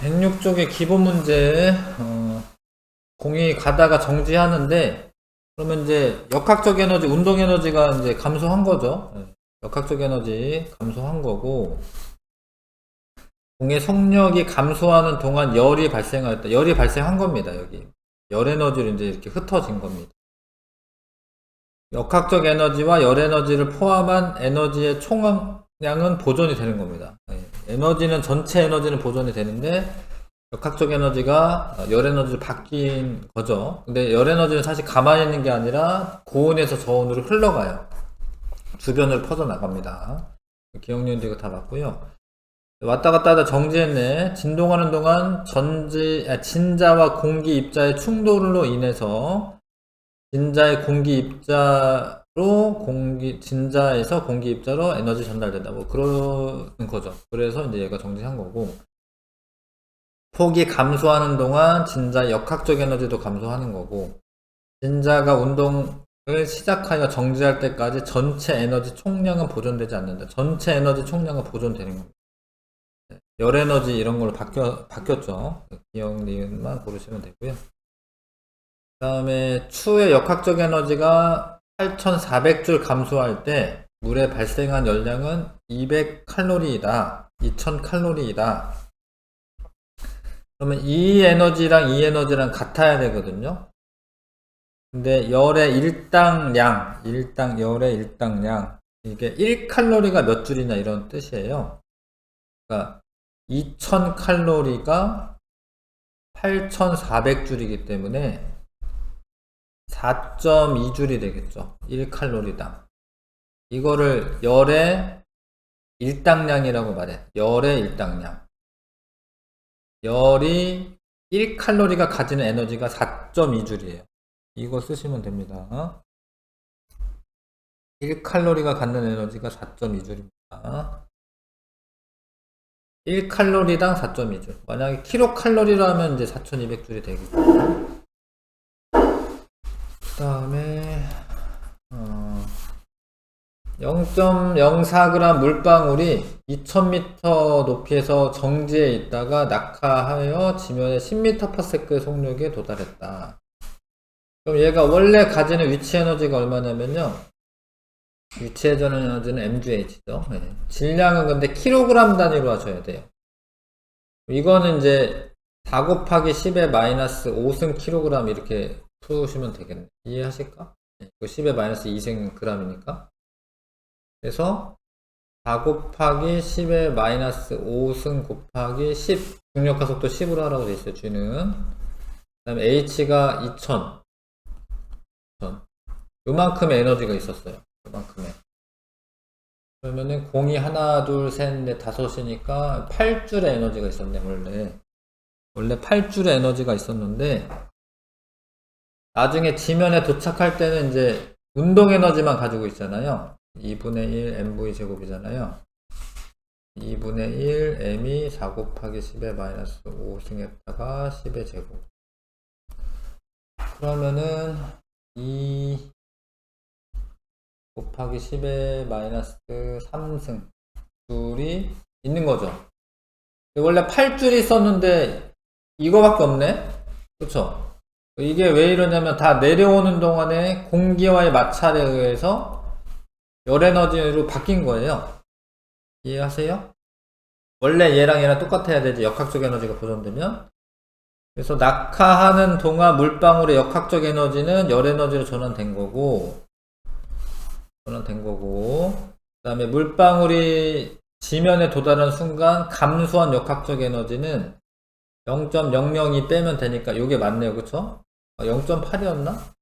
106쪽의 기본 문제, 공이 가다가 정지하는데, 그러면 이제 역학적 에너지, 운동 에너지가 이제 감소한 거죠. 역학적 에너지 감소한 거고, 공의 속력이 감소하는 동안 열이 발생하였다. 열이 발생한 겁니다, 여기. 열 에너지로 이제 이렇게 흩어진 겁니다. 역학적 에너지와 열 에너지를 포함한 에너지의 총량은 보존이 되는 겁니다. 에너지는, 전체 에너지는 보존이 되는데, 역학적 에너지가 열 에너지로 바뀐 거죠. 근데 열 에너지는 사실 가만히 있는 게 아니라 고온에서 저온으로 흘러가요. 주변으로 퍼져나갑니다. 기억력도 이거 다 맞고요. 왔다 갔다 하다 정지했네. 진동하는 동안 진자와 공기 입자의 충돌로 인해서 진자의 공기 입자로 진자에서 공기 입자로 에너지 전달된다. 뭐 그런 거죠. 그래서 이제 얘가 정지한 거고. 폭이 감소하는 동안 진자의 역학적 에너지도 감소하는 거고, 진자가 운동을 시작하여 정지할 때까지 전체 에너지 총량은 보존되지 않는다. 전체 에너지 총량은 보존되는 겁니다. 열 에너지 이런 걸로 바뀌었죠. 기억, 니은만 고르시면 되고요. 그 다음에 추의 역학적 에너지가 8400줄 감소할 때 물에 발생한 열량은 200칼로리이다. 2000칼로리이다. 그러면 이 에너지랑 이 에너지랑 같아야 되거든요. 근데 열의 일당량, 열의 일당량, 이게 1칼로리가 몇 줄이냐 이런 뜻이에요. 그러니까 2000칼로리가 8400줄이기 때문에 4.2줄이 되겠죠. 1칼로리당. 이거를 열의 일당량이라고 말해. 열의 일당량. 열이 1칼로리가 가지는 에너지가 4.2줄이에요. 이거 쓰시면 됩니다. 1칼로리가 갖는 에너지가 4.2줄입니다. 1칼로리당 4.2줄. 만약에 킬로칼로리로 하면 이제 4200줄이 되겠고. 그 다음에 0.04g 물방울이 2000m 높이에서 정지해 있다가 낙하하여 지면의 10m/s의 속력에 도달했다. 그럼 얘가 원래 가지는 위치 에너지가 얼마냐면요. 위치 에너지는 mgh죠. 네. 질량은 근데 킬로그램 단위로 하셔야 돼요. 이거는 이제 4 곱하기 10의 마이너스 5승 킬로그램 이렇게 푸시면 되겠네. 이해하실까? 네. 10의 마이너스 2승 그램이니까. 그래서 4 곱하기 10의 마이너스 5승 곱하기 10 중력가 속도 10으로 하라고 되어 있어요. G는. 그 다음에 H가 2000. 요만큼의 에너지가 있었어요. 요만큼의. 그러면은 공이 하나, 둘, 셋, 넷, 다섯이니까 8줄의 에너지가 있었네, 원래 8줄의 에너지가 있었는데, 나중에 지면에 도착할 때는 이제 운동 에너지만 가지고 있잖아요. 2분의 1 mv 제곱이잖아요. 2분의 1 m이 4 곱하기 10의 마이너스 5승에다가 10의 제곱. 그러면은 2 곱하기 10의 마이너스 3승 줄이 있는 거죠. 원래 8줄이 있었는데 이거밖에 없네? 그쵸? 이게 왜 이러냐면 다 내려오는 동안에 공기와의 마찰에 의해서 열 에너지로 바뀐 거예요. 이해하세요? 원래 얘랑 똑같아야 되지. 역학적 에너지가 보존되면. 그래서 낙하하는 동안 물방울의 역학적 에너지는 열 에너지로 전환된 거고, 그 다음에 물방울이 지면에 도달한 순간 감소한 역학적 에너지는 0.002 빼면 되니까 요게 맞네요. 그쵸? 0.8이었나?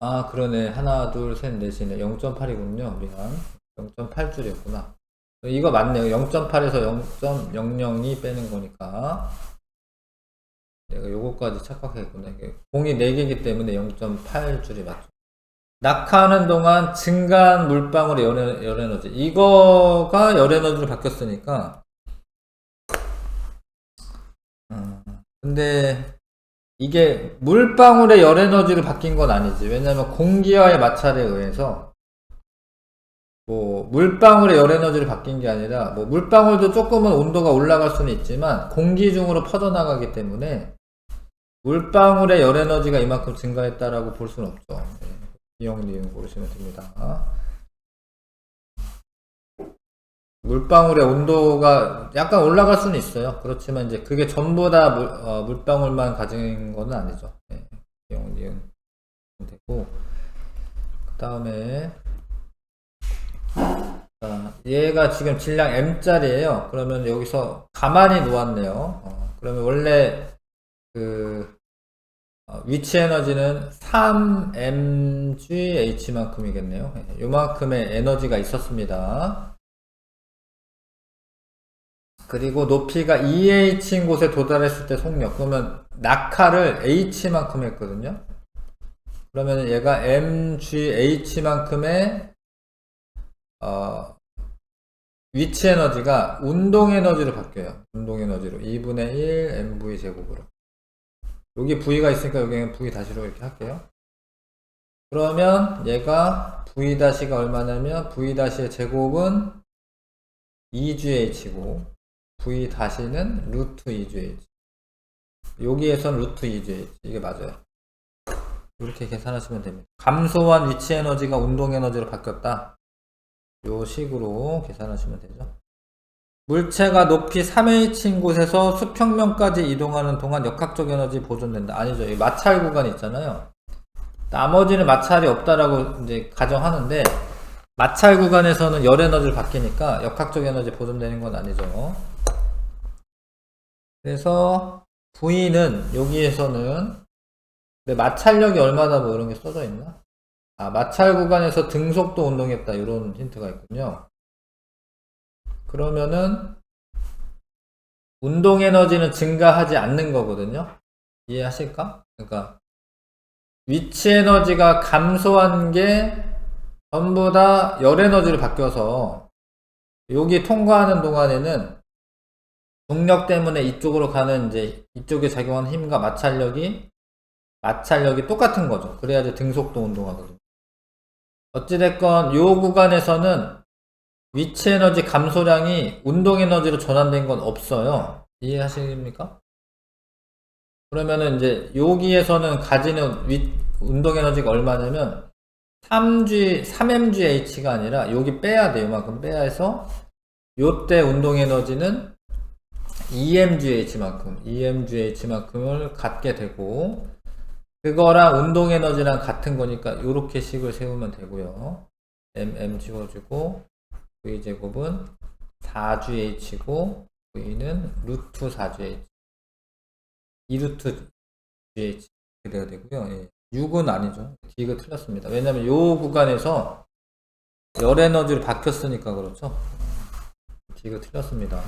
아, 그러네. 하나, 둘, 셋, 넷이네. 0.8이군요. 미안. 0.8줄이었구나. 이거 맞네요. 0.8에서 0.002 빼는 거니까. 내가 요거까지 착각했구나. 공이 4개이기 때문에 0.8줄이 맞죠. 낙하하는 동안 증가한 물방울의 열 에너지. 이거가 열 에너지로 바뀌었으니까. 근데 이게 물방울의 열 에너지로 바뀐 건 아니지. 왜냐면 공기와의 마찰에 의해서 뭐 물방울의 열 에너지를 바뀐 게 아니라 뭐 물방울도 조금은 온도가 올라갈 수는 있지만 공기 중으로 퍼져나가기 때문에 물방울의 열 에너지가 이만큼 증가했다라고 볼 수는 없죠. 네. 이형 니은 고르시면 됩니다. 물방울의 온도가 약간 올라갈 수는 있어요. 그렇지만 이제 그게 전부 다 물방울만 가진 건 아니죠. 네. 이형 니은 되고 그 다음에 얘가 지금 질량 M짜리예요. 그러면 여기서 가만히 놓았네요. 그러면 원래 그 위치 에너지는 3mgH만큼이겠네요. 요만큼의 에너지가 있었습니다. 그리고 높이가 2h인 곳에 도달했을 때 속력, 그러면 낙하를 h만큼 했거든요. 그러면 얘가 mgh만큼의 위치 에너지가 운동 에너지로 바뀌어요. 운동 에너지로 2분의 1 mv 제곱으로. 여기 V가 있으니까 여기는 V 다시로 이렇게 할게요. 그러면 얘가 V 다시가 얼마냐면 V 다시의 제곱은 2GH고 V 다시는 루트 2GH. 여기에선 루트 2GH. 이게 맞아요. 이렇게 계산하시면 됩니다. 감소한 위치 에너지가 운동 에너지로 바뀌었다. 요 식으로 계산하시면 되죠. 물체가 높이 3h인 곳에서 수평면까지 이동하는 동안 역학적 에너지 보존된다. 아니죠. 이 마찰 구간 있잖아요. 나머지는 마찰이 없다라고 이제 가정하는데 마찰 구간에서는 열 에너지를 바뀌니까 역학적 에너지 보존되는 건 아니죠. 그래서 V는 여기에서는 마찰력이 얼마다 뭐 이런 게 써져 있나? 마찰 구간에서 등속도 운동했다. 이런 힌트가 있군요. 그러면은 운동 에너지는 증가하지 않는 거거든요. 이해하실까? 그러니까 위치 에너지가 감소한 게 전부 다 열 에너지로 바뀌어서 여기 통과하는 동안에는 중력 때문에 이쪽으로 가는 이제 이쪽에 작용하는 힘과 마찰력이 똑같은 거죠. 그래야지 등속도 운동하거든요. 어찌됐건 요 구간에서는 위치 에너지 감소량이 운동 에너지로 전환된 건 없어요. 이해하십니까? 그러면은 이제 여기에서는 가지는 운동 에너지가 얼마냐면 3mgh가 아니라 여기 빼야 돼요. 이만큼 빼야 해서 요때 운동 에너지는 2mgh만큼을 갖게 되고 그거랑 운동 에너지랑 같은 거니까 요렇게 식을 세우면 되고요. mm 지워주고 V제곱은 4GH고 V는 루트 4GH 2루트 GH 그래야 되고요. 예. 6은 아니죠. D가 틀렸습니다. 왜냐면 요 구간에서 열 에너지로 바뀌었으니까 그렇죠. D가 틀렸습니다.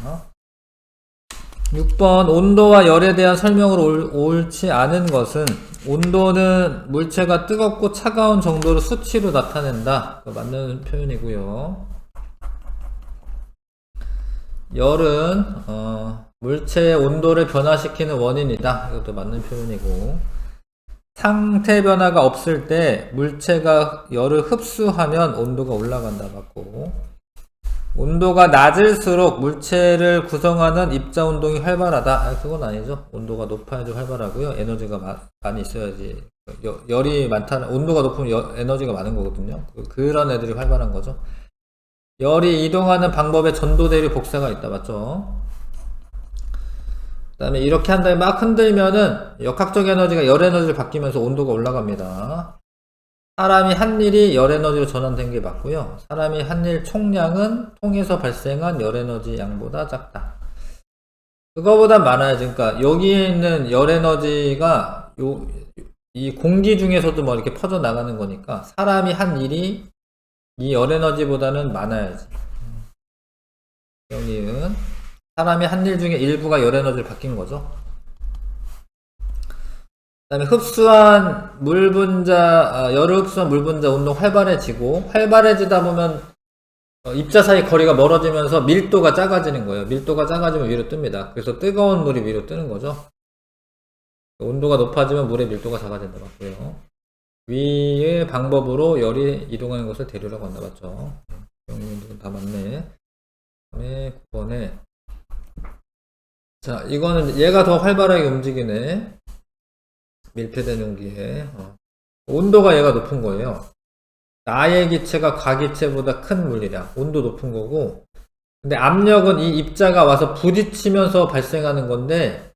6번 온도와 열에 대한 설명으로 옳지 않은 것은 온도는 물체가 뜨겁고 차가운 정도로 수치로 나타낸다. 맞는 표현이고요. 열은 물체의 온도를 변화시키는 원인이다. 이것도 맞는 표현이고 상태 변화가 없을 때 물체가 열을 흡수하면 온도가 올라간다. 맞고 온도가 낮을수록 물체를 구성하는 입자 운동이 활발하다. 그건 아니죠. 온도가 높아야지 활발하고요. 에너지가 많이 있어야지. 열이 많다는, 온도가 높으면 에너지가 많은 거거든요. 그런 애들이 활발한 거죠. 열이 이동하는 방법에 전도대류 복사가 있다. 맞죠? 그 다음에 이렇게 한 다음에 막 흔들면은 역학적 에너지가 열 에너지를 바뀌면서 온도가 올라갑니다. 사람이 한 일이 열 에너지로 전환된 게 맞고요. 사람이 한 일 총량은 통해서 발생한 열 에너지 양보다 작다. 그거보다 많아야지. 그러니까 여기에 있는 열 에너지가 이 공기 중에서도 뭐 이렇게 퍼져 나가는 거니까 사람이 한 일이 이 열 에너지보다는 많아야지. 여기는 사람이 한 일 중에 일부가 열 에너지를 바뀐 거죠. 그 다음에 흡수한 물 분자, 열을 흡수한 물 분자 운동 활발해지다 보면 입자 사이 거리가 멀어지면서 밀도가 작아지는 거예요. 밀도가 작아지면 위로 뜹니다. 그래서 뜨거운 물이 위로 뜨는 거죠. 온도가 높아지면 물의 밀도가 작아진다 맞고요. 위의 방법으로 열이 이동하는 것을 대류라고 한다 맞죠. 기억연도 다 맞네. 그다음에 9번에 자, 이거는 얘가 더 활발하게 움직이네. 밀폐된 용기에 온도가 얘가 높은 거예요. 나의 기체가 가기체보다 큰 물리량, 온도 높은 거고, 근데 압력은 이 입자가 와서 부딪히면서 발생하는 건데,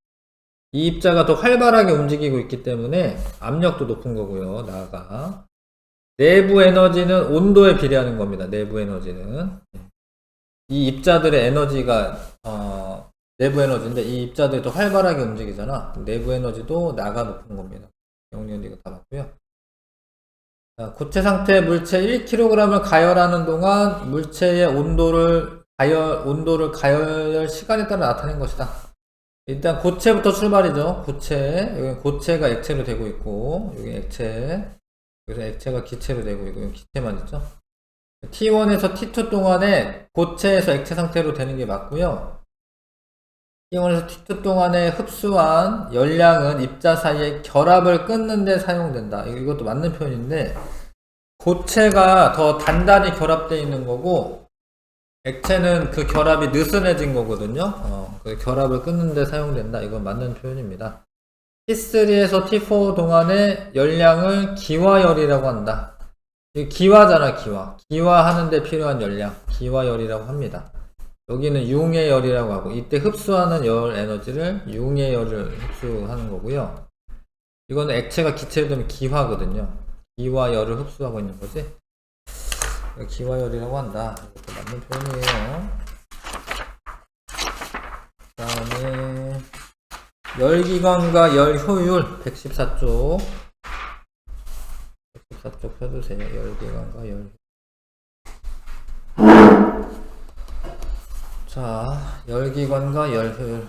이 입자가 더 활발하게 움직이고 있기 때문에 압력도 높은 거고요. 나가 내부 에너지는 온도에 비례하는 겁니다. 내부 에너지는 이 입자들의 에너지가 내부 에너지인데 이 입자들이 더 활발하게 움직이잖아. 내부 에너지도 나가 높은 겁니다. 영리언 이거 다 맞고요. 자, 고체 상태 물체 1kg을 가열하는 동안 물체의 온도를 가열 시간에 따라 나타낸 것이다. 일단 고체부터 출발이죠. 여기 고체가 액체로 되고 있고, 여기 액체, 여기서 액체가 기체로 되고 있고, 여기 기체만 있죠. T1에서 T2 동안에 고체에서 액체 상태로 되는 게 맞고요. T1에서 T2 동안에 흡수한 열량은 입자 사이의 결합을 끊는 데 사용된다. 이것도 맞는 표현인데, 고체가 더 단단히 결합되어 있는 거고, 액체는 그 결합이 느슨해진 거거든요. 그 결합을 끊는 데 사용된다. 이건 맞는 표현입니다. T3에서 T4 동안의 열량을 기화열이라고 한다. 기화잖아, 기화. 기화하는 데 필요한 열량. 기화열이라고 합니다. 여기는 융해열이라고 하고, 이때 흡수하는 열 에너지를 융해열을 흡수하는 거고요. 이거는 액체가 기체로 되면 기화거든요. 기화열을 흡수하고 있는 거지. 기화열이라고 한다. 이것도 맞는 표현이에요. 그 다음에 열기관과 열효율 114쪽 114쪽 펴주세요. 열기관과 열효율. 자, 열기관과 열효율.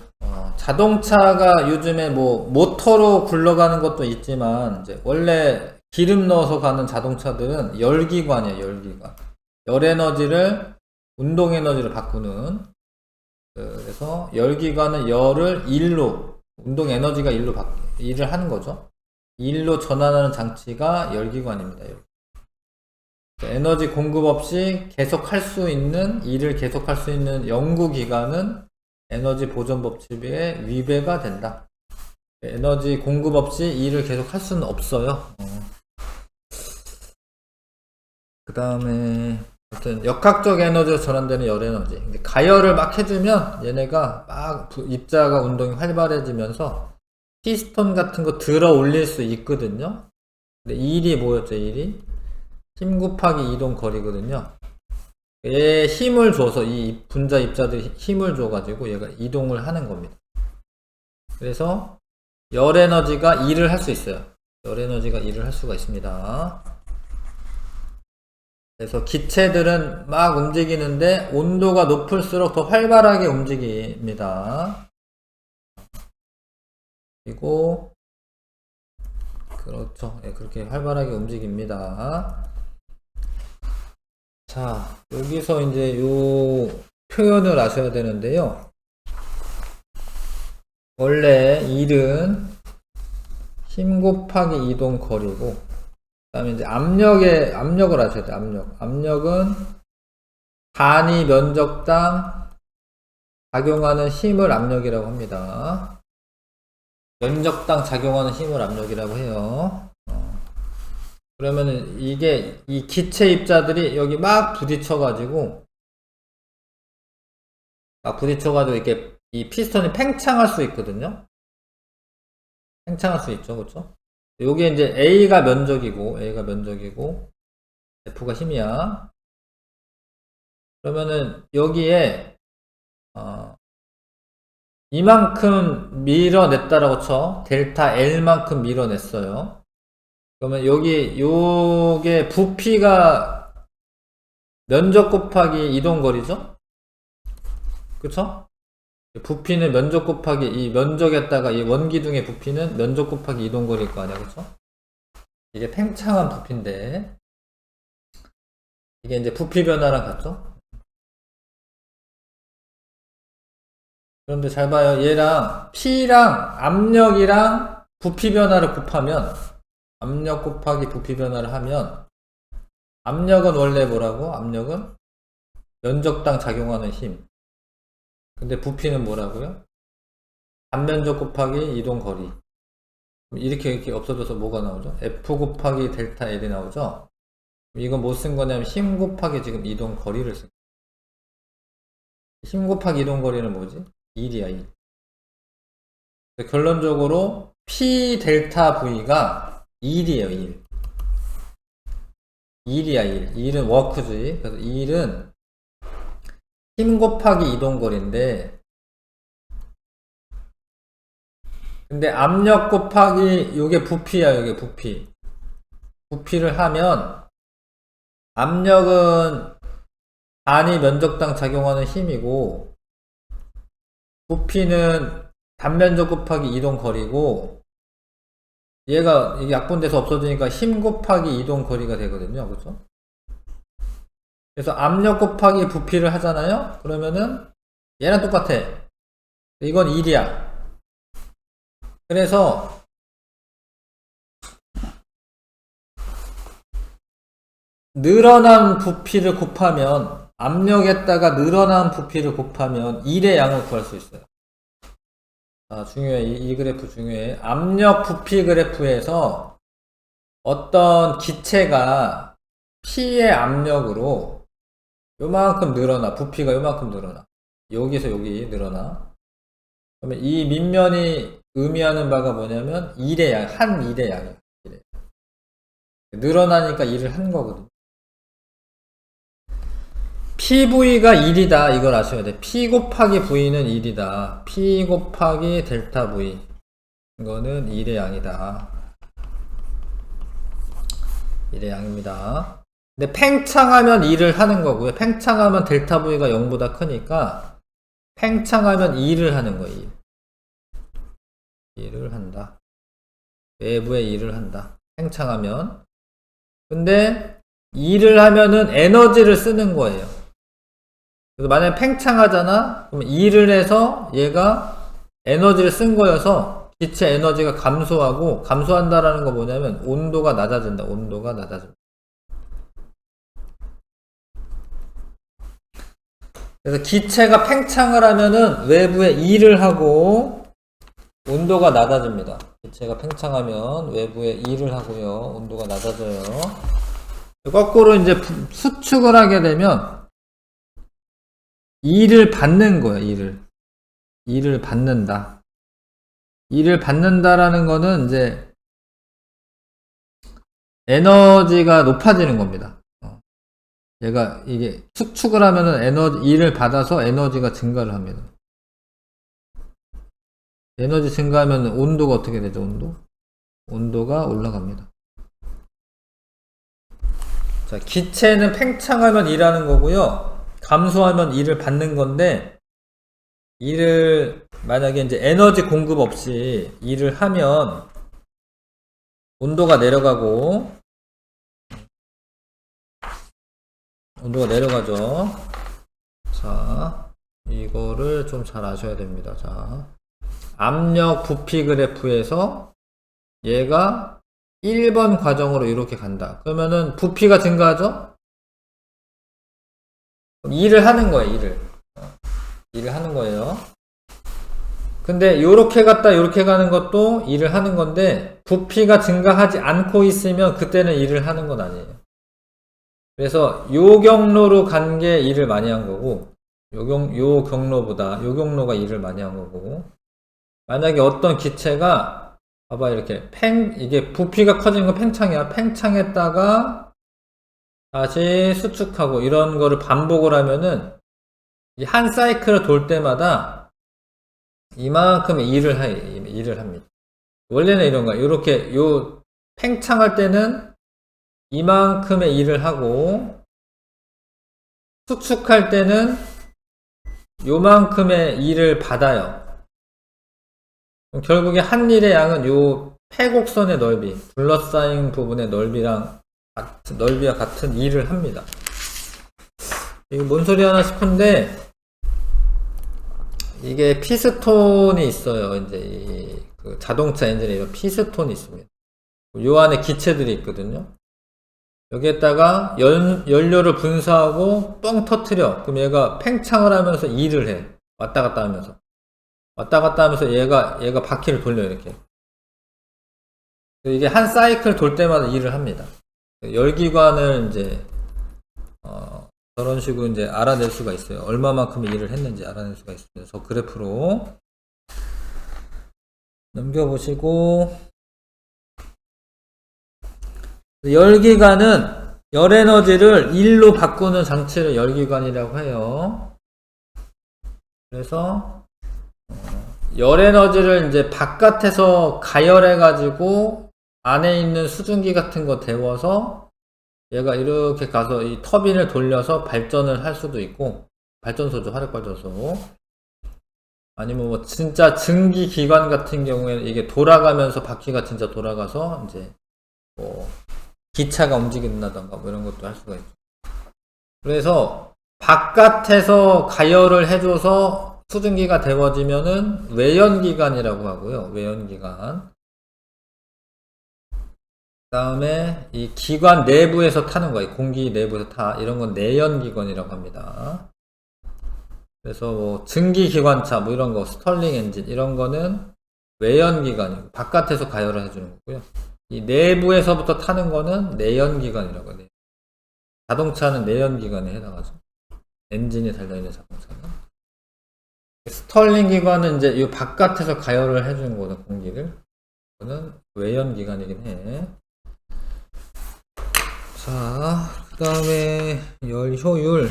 자동차가 요즘에 뭐 모터로 굴러가는 것도 있지만 이제 원래 기름 넣어서 가는 자동차들은 열기관이에요. 열기관. 열 에너지를 운동 에너지로 바꾸는. 그래서 열기관은 열을 일로, 운동 에너지가 일을 하는 거죠. 일로 전환하는 장치가 열기관입니다. 에너지 공급 없이 계속할 수 있는, 일을 계속할 수 있는 연구기관은 에너지 보존 법칙에 위배가 된다. 에너지 공급 없이 일을 계속 할 수는 없어요. 그 다음에 아무튼 역학적 에너지로 전환되는 열 에너지. 가열을 막 해주면 얘네가 막 입자가 운동이 활발해지면서 피스톤 같은 거 들어 올릴 수 있거든요. 근데 일이 뭐였죠? 일이 힘 곱하기 이동 거리거든요. 얘 힘을 줘서 이 분자 입자들이 힘을 줘가지고 얘가 이동을 하는 겁니다. 그래서 열 에너지가 일을 할 수 있어요. 열 에너지가 일을 할 수가 있습니다. 그래서 기체들은 막 움직이는데 온도가 높을수록 더 활발하게 움직입니다. 그리고 그렇죠. 네, 그렇게 활발하게 움직입니다. 자, 여기서 이제 요 표현을 아셔야 되는데요. 원래 일은 힘 곱하기 이동 거리고, 그 다음에 이제 압력을 아셔야 돼요. 압력은 단위 면적당 작용하는 힘을 압력이라고 합니다. 면적당 작용하는 힘을 압력이라고 해요. 그러면은 이게 이 기체 입자들이 여기 막 부딪혀가지고 이렇게 이 피스톤이 팽창할 수 있거든요. 팽창할 수 있죠, 그렇죠? 요게 이제 A가 면적이고 F가 힘이야. 그러면은 여기에 이만큼 밀어냈다라고 쳐. 델타 L만큼 밀어냈어요. 그러면 요게 부피가 면적 곱하기 이동거리죠? 그쵸? 부피는 면적 곱하기 이 면적에다가 이 원기둥의 부피는 면적 곱하기 이동거리일 거 아니야, 그쵸? 이게 팽창한 부피인데 이게 이제 부피 변화랑 같죠? 그런데 잘 봐요. 얘랑 P랑 압력이랑 부피 변화를 곱하면 압력 곱하기 부피 변화를 하면 압력은 원래 뭐라고? 압력은 면적당 작용하는 힘. 근데 부피는 뭐라고요? 단면적 곱하기 이동 거리. 이렇게 없어져서 뭐가 나오죠? F 곱하기 델타 L이 나오죠? 이건 뭐 쓴 거냐면 힘 곱하기 지금 이동 거리를 쓴 거예요. 힘 곱하기 이동 거리는 뭐지? 1이야, 1. 결론적으로 P 델타 V가 1이에요, 1. 1이야, 1. 1은 워크지. 그래서 1은 힘 곱하기 이동 거리인데, 근데 압력 곱하기 요게 부피야, 요게 부피. 부피를 하면 압력은 단위 면적당 작용하는 힘이고, 부피는 단면적 곱하기 이동 거리고, 얘가 이게 약분돼서 없어지니까 힘 곱하기 이동 거리가 되거든요. 그렇죠? 그래서 압력 곱하기 부피를 하잖아요. 그러면은 얘랑 똑같아. 이건 1이야. 그래서 늘어난 부피를 곱하면, 압력에다가 늘어난 부피를 곱하면 1의 양을 구할 수 있어요. 아, 중요해. 이 그래프 중요해. 압력 부피 그래프에서 어떤 기체가 P의 압력으로 요만큼 늘어나. 부피가 요만큼 늘어나. 여기서 여기 늘어나. 그러면 이 밑면이 의미하는 바가 뭐냐면 1의 양, 한 1의 양이에요. 늘어나니까 1을 한 거거든요. PV가 1이다. 이걸 아셔야 돼. P 곱하기 V는 1이다. P 곱하기 델타 V. 이거는 1의 양이다. 1의 양입니다. 근데 팽창하면 1을 하는 거고요. 팽창하면 델타 V가 0보다 크니까 팽창하면 2를 하는 거예요. 2를 한다. 외부에 2를 한다. 팽창하면. 근데 2를 하면은 에너지를 쓰는 거예요. 그래서 만약에 팽창하잖아? 그럼 2를 해서 얘가 에너지를 쓴 거여서 기체 에너지가 감소하고, 감소한다라는 거 뭐냐면 온도가 낮아진다. 온도가 낮아진다. 그래서 기체가 팽창을 하면은 외부에 2를 하고 온도가 낮아집니다. 기체가 팽창하면 외부에 2를 하고요. 온도가 낮아져요. 거꾸로 이제 수축을 하게 되면 2를 받는 거예요. 2를 받는다. 2를 받는다라는 거는 이제 에너지가 높아지는 겁니다. 얘가 이게 수축을 하면은 에너지 2를 받아서 에너지가 증가를 합니다. 에너지 증가하면 온도가 어떻게 되죠? 온도가 올라갑니다. 자, 기체는 팽창하면 2라는 거고요. 감소하면 2를 받는 건데, 2를 만약에 이제 에너지 공급 없이 2를 하면 온도가 내려가고, 온도가 내려가죠. 자, 이거를 좀 잘 아셔야 됩니다. 자, 압력 부피 그래프에서 얘가 1번 과정으로 이렇게 간다. 그러면은 부피가 증가하죠? 2를 하는 거예요, 2를 하는 거예요. 근데 요렇게 갔다 요렇게 가는 것도 2를 하는 건데, 부피가 증가하지 않고 있으면 그때는 2를 하는 건 아니에요. 그래서 요 경로로 간 게 2를 많이 한 거고, 요 경로보다 요 경로가 2를 많이 한 거고, 만약에 어떤 기체가 봐봐, 이렇게 이게 부피가 커지는 건 팽창이야. 팽창했다가 다시 수축하고 이런 거를 반복을 하면은 한 사이클을 돌 때마다 이만큼의 일을 합니다. 원래는 이런 거야. 이렇게 요 팽창할 때는 이만큼의 일을 하고, 수축할 때는 요만큼의 일을 받아요. 결국에 한 일의 양은 요 패곡선의 넓이, 둘러싸인 부분의 넓이와 같은 일을 합니다. 이게 뭔 소리 하나 싶은데, 이게 피스톤이 있어요. 이제 그 자동차 엔진에 이런 피스톤이 있습니다. 요 안에 기체들이 있거든요. 여기에다가 연료를 분사하고 뻥 터트려. 그럼 얘가 팽창을 하면서 일을 해. 왔다 갔다 하면서. 왔다 갔다 하면서 얘가 바퀴를 돌려, 이렇게. 이게 한 사이클 돌 때마다 일을 합니다. 열기관을 이제, 저런 식으로 이제 알아낼 수가 있어요. 얼마만큼 일을 했는지 알아낼 수가 있습니다. 저 그래프로. 넘겨보시고, 열기관은 열에너지를 1로 바꾸는 장치를 열기관이라고 해요. 그래서 열에너지를 이제 바깥에서 가열해가지고 안에 있는 수증기 같은 거 데워서 얘가 이렇게 가서 이 터빈을 돌려서 발전을 할 수도 있고, 발전소죠, 화력발전소. 아니면 뭐 진짜 증기기관 같은 경우에는 이게 돌아가면서 바퀴가 진짜 돌아가서 이제 뭐 기차가 움직인다던가 뭐 이런 것도 할 수가 있죠. 그래서 바깥에서 가열을 해줘서 수증기가 데워지면은 외연기관이라고 하고요. 외연기관. 그 다음에 이 기관 내부에서 타는 거예요. 공기 내부에서 타. 이런 건 내연기관이라고 합니다. 그래서 뭐 증기기관차 뭐 이런 거, 스털링 엔진 이런 거는 외연기관이고 바깥에서 가열을 해주는 거고요. 이 내부에서부터 타는 거는 내연기관이라고 해요. 자동차는 내연기관에 해당하죠. 엔진이 달려있는 자동차는. 스털링 기관은 이제 이 바깥에서 가열을 해주는 거거든, 공기를. 이거는 외연기관이긴 해. 자, 그 다음에 열 효율.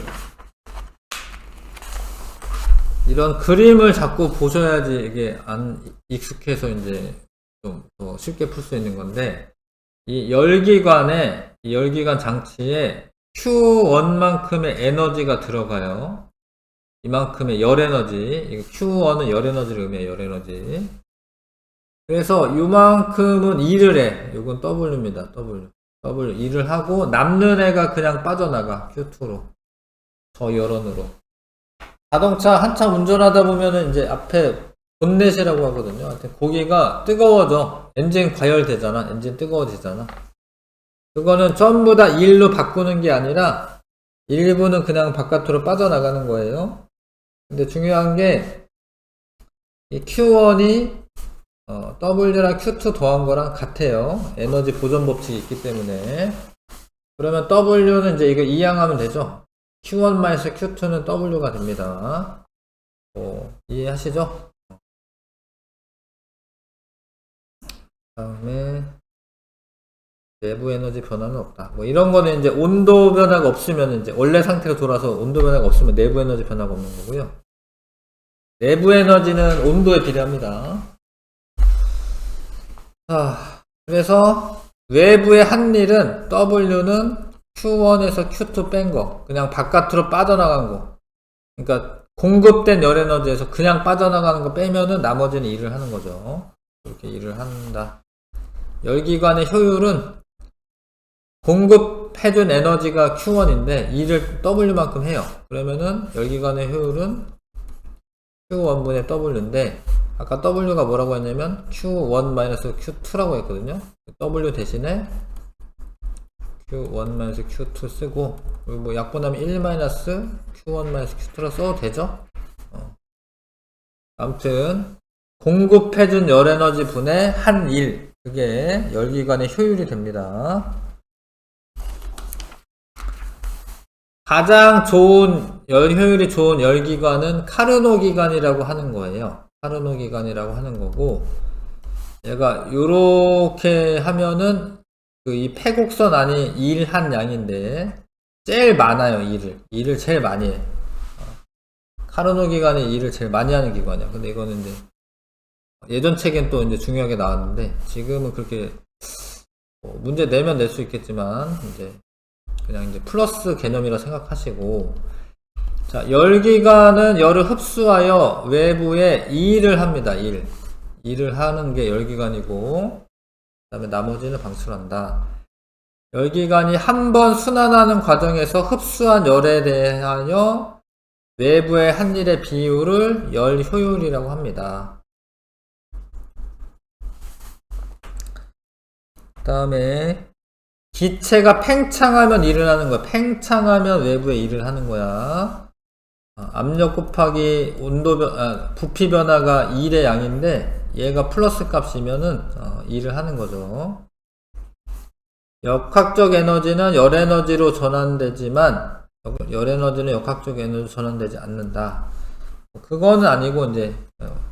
이런 그림을 자꾸 보셔야지 이게 안 익숙해서 이제 좀 더 쉽게 풀 수 있는 건데, 이 열기관 장치에 Q1만큼의 에너지가 들어가요. 이만큼의 열에너지. Q1은 열에너지를 의미해요, 열에너지. 그래서 이만큼은 일을 해. 이건 W입니다, W. 일을 하고, 남는 애가 그냥 빠져나가, Q2로. 저 열원으로. 자동차 한참 운전하다 보면은 이제 앞에 본넷이라고 하거든요. 하여튼 고기가 뜨거워져. 엔진 과열되잖아. 엔진 뜨거워지잖아. 그거는 전부 다 1로 바꾸는 게 아니라 일부는 그냥 바깥으로 빠져나가는 거예요. 근데 중요한 게 이 Q1이 W랑 Q2 더한 거랑 같아요. 에너지 보존 법칙이 있기 때문에. 그러면 W는 이제 이거 이항하면 되죠. Q1-Q2는 W가 됩니다. 이해하시죠? 다음에 내부 에너지 변화는 없다. 뭐 이런 거는 이제 온도 변화가 없으면 이제 원래 상태로 돌아서 온도 변화가 없으면 내부 에너지 변화가 없는 거고요. 내부 에너지는 온도에 비례합니다. 자, 그래서 외부의 한 일은 W는 Q1에서 Q2 뺀 거, 그냥 바깥으로 빠져나간 거. 그러니까 공급된 열 에너지에서 그냥 빠져나가는 거 빼면은 나머지는 일을 하는 거죠. 이렇게 일을 한다. 열기관의 효율은 공급해준 에너지가 Q1인데 일을 W만큼 해요. 그러면은 열기관의 효율은 Q1분의 W인데, 아까 W가 뭐라고 했냐면 Q1-Q2라고 했거든요. W 대신에 Q1-Q2 쓰고, 그리고 뭐 약분하면 1-Q1-Q2라 써도 되죠? 아무튼 공급해준 열에너지 분의 한 일, 그게 열기관의 효율이 됩니다. 가장 좋은 효율이 좋은 열기관은 카르노 기관이라고 하는 거예요. 카르노 기관이라고 하는 거고, 얘가 요렇게 하면은 이 폐곡선 안이 일한 양인데 제일 많아요. 일을 제일 많이 해. 카르노 기관이 일을 제일 많이 하는 기관이야. 근데 이거는 이제 예전 책엔 또 이제 중요하게 나왔는데, 지금은 그렇게 문제 내면 낼 수 있겠지만 이제 그냥 이제 플러스 개념이라 생각하시고, 자, 열기관은 열을 흡수하여 외부에 일을 합니다. 일을 하는 게 열기관이고, 그 다음에 나머지는 방출한다. 열기관이 한 번 순환하는 과정에서 흡수한 열에 대하여 외부의 한 일의 비율을 열 효율이라고 합니다. 그 다음에 기체가 팽창하면 일을 하는 거야. 팽창하면 외부에 일을 하는 거야. 압력 곱하기 부피 변화가 1의 양인데 얘가 플러스 값이면은 일을 하는 거죠. 역학적 에너지는 열 에너지로 전환되지만 열 에너지는 역학적 에너지로 전환되지 않는다. 그거는 아니고 이제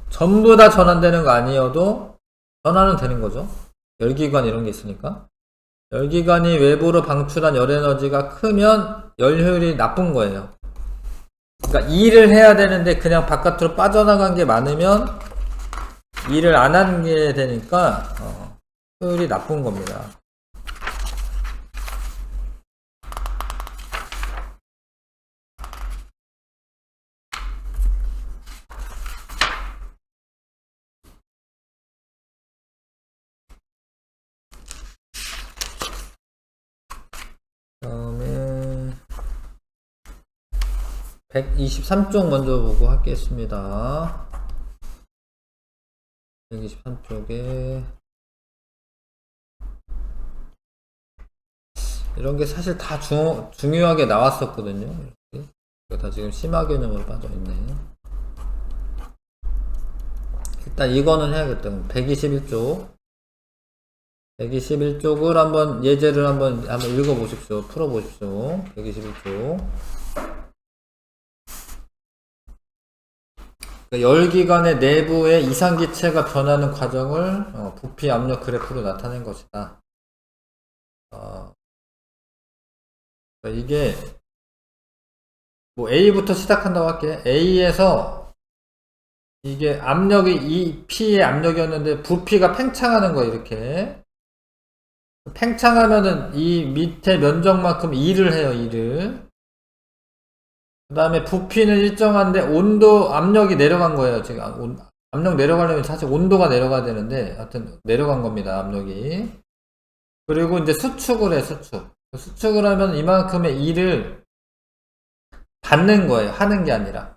전부 다 전환되는 거 아니어도 전환은 되는 거죠. 열기관 이런 게 있으니까. 열기관이 외부로 방출한 열 에너지가 크면 열 효율이 나쁜 거예요. 그러니까 일을 해야 되는데 그냥 바깥으로 빠져나간 게 많으면 일을 안 하는 게 되니까 효율이 나쁜 겁니다. 다음에 123쪽 먼저 보고 하겠습니다. 123쪽에 이런 게 사실 다 중요하게 나왔었거든요. 이렇게. 다 지금 심화 개념으로 빠져있네. 일단 이거는 해야겠다. 121쪽. 121쪽을 한번 예제를 한번 읽어보십시오. 풀어보십시오. 121쪽. 열기관의 내부의 이상기체가 변하는 과정을 부피 압력 그래프로 나타낸 것이다. 이게 뭐 A부터 시작한다고 할게. A에서 이게 압력이 P의 압력이었는데 부피가 팽창하는 거야. 이렇게 팽창하면은 이 밑에 면적만큼 일을 해요. 일을. 그 다음에 부피는 일정한데 압력이 내려간 거예요. 지금 압력 내려가려면 사실 온도가 내려가야 되는데 하여튼 내려간 겁니다. 압력이. 그리고 이제 수축을 해. 수축을 하면 이만큼의 일을 받는 거예요. 하는 게 아니라.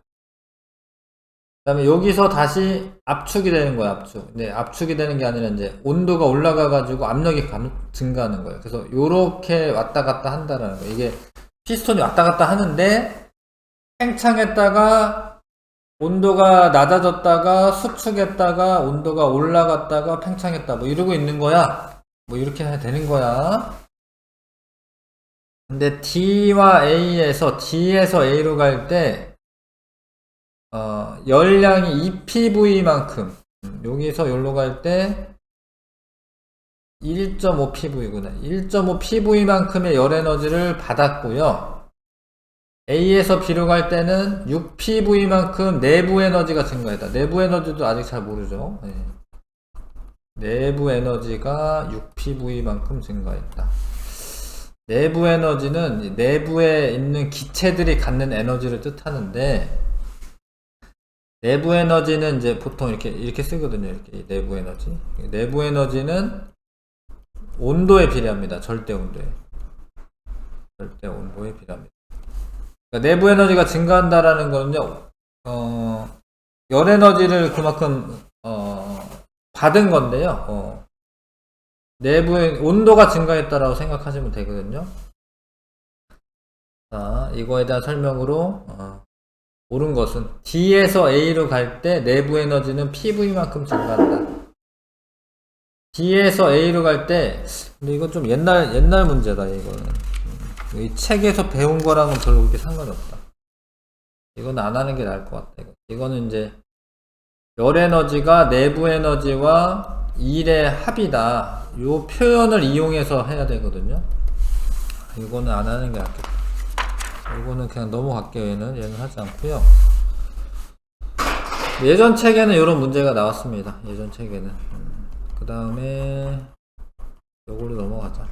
그 다음에 여기서 다시 압축이 되는 거예요. 압축. 네, 압축이 되는 게 아니라 이제 온도가 올라가 가지고 압력이 증가하는 거예요. 그래서 요렇게 왔다 갔다 한다라는 거예요. 이게 피스톤이 왔다 갔다 하는데 팽창했다가 온도가 낮아졌다가 수축했다가 온도가 올라갔다가 팽창했다 뭐 이러고 있는 거야. 뭐 이렇게 해야 되는 거야. 근데 D에서 A로 갈 때 열량이 2PV만큼 여기서 여기로 갈 때 1.5PV구나. 1.5PV만큼의 열 에너지를 받았고요. A에서 B로 갈 때는 6PV만큼 내부 에너지가 증가했다. 내부 에너지도 아직 잘 모르죠. 네. 내부 에너지가 6PV만큼 증가했다. 내부 에너지는 내부에 있는 기체들이 갖는 에너지를 뜻하는데 내부 에너지는 이제 보통 이렇게 쓰거든요. 이렇게 내부 에너지. 내부 에너지는 온도에 비례합니다. 절대 온도에 비례합니다. 그러니까 내부 에너지가 증가한다라는 거는요, 열 에너지를 그만큼 받은 건데요. 내부의 온도가 증가했다라고 생각하시면 되거든요. 자, 이거에 대한 설명으로 옳은 것은 D에서 A로 갈 때 내부 에너지는 PV만큼 증가한다. D에서 A로 갈 때, 근데 이건 좀 옛날 문제다, 이거는. 이 책에서 배운 거랑은 별로 그렇게 상관이 없다. 이건 안 하는 게 나을 것 같다. 이거는 이제 열 에너지가 내부 에너지와 일의 합이다. 요 표현을 이용해서 해야 되거든요. 이거는 안 하는 게 낫겠다. 이거는 그냥 넘어갈게요. 얘는 하지 않고요. 예전 책에는 이런 문제가 나왔습니다. 예전 책에는. 그 다음에 요걸로 넘어가자.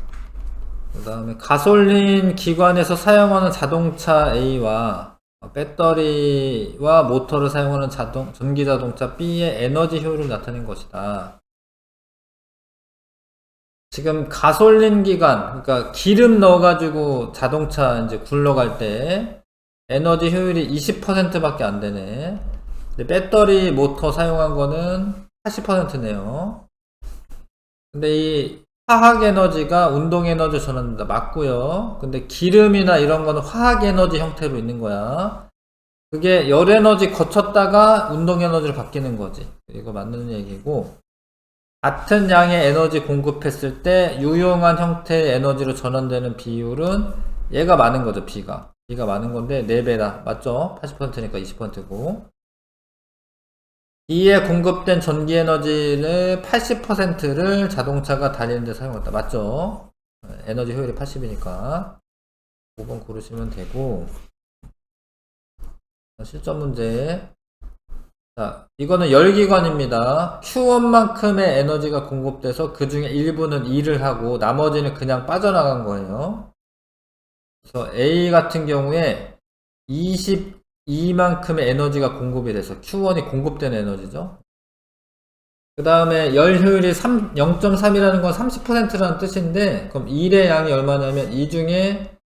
그 다음에 가솔린 기관에서 사용하는 자동차 A와 배터리와 모터를 사용하는 전기자동차 B의 에너지 효율을 나타낸 것이다. 지금 가솔린 기관, 그러니까 기름 넣어가지고 자동차 이제 굴러갈 때 에너지 효율이 20%밖에 안 되네. 근데 배터리 모터 사용한 거는 80%네요. 근데 이 화학 에너지가 운동 에너지로 전환된다. 맞고요. 근데 기름이나 이런 거는 화학 에너지 형태로 있는 거야. 그게 열 에너지 거쳤다가 운동 에너지로 바뀌는 거지. 이거 맞는 얘기고, 같은 양의 에너지 공급했을 때 유용한 형태의 에너지로 전환되는 비율은 얘가 많은 거죠. B가 많은 건데 4배다. 맞죠? 80%니까 20%고, B에 공급된 전기 에너지를 80%를 자동차가 달리는 데 사용했다. 맞죠? 에너지 효율이 80이니까 5번 고르시면 되고, 실전 문제. 자, 이거는 열기관입니다. Q1만큼의 에너지가 공급돼서 그 중에 일부는 일을 하고 나머지는 그냥 빠져나간 거예요. 그래서 A 같은 경우에 22만큼의 에너지가 공급이 돼서 Q1이 공급된 에너지죠. 그 다음에 열 효율이 0.3이라는 건 30%라는 뜻인데, 그럼 일의 양이 얼마냐면 이 중에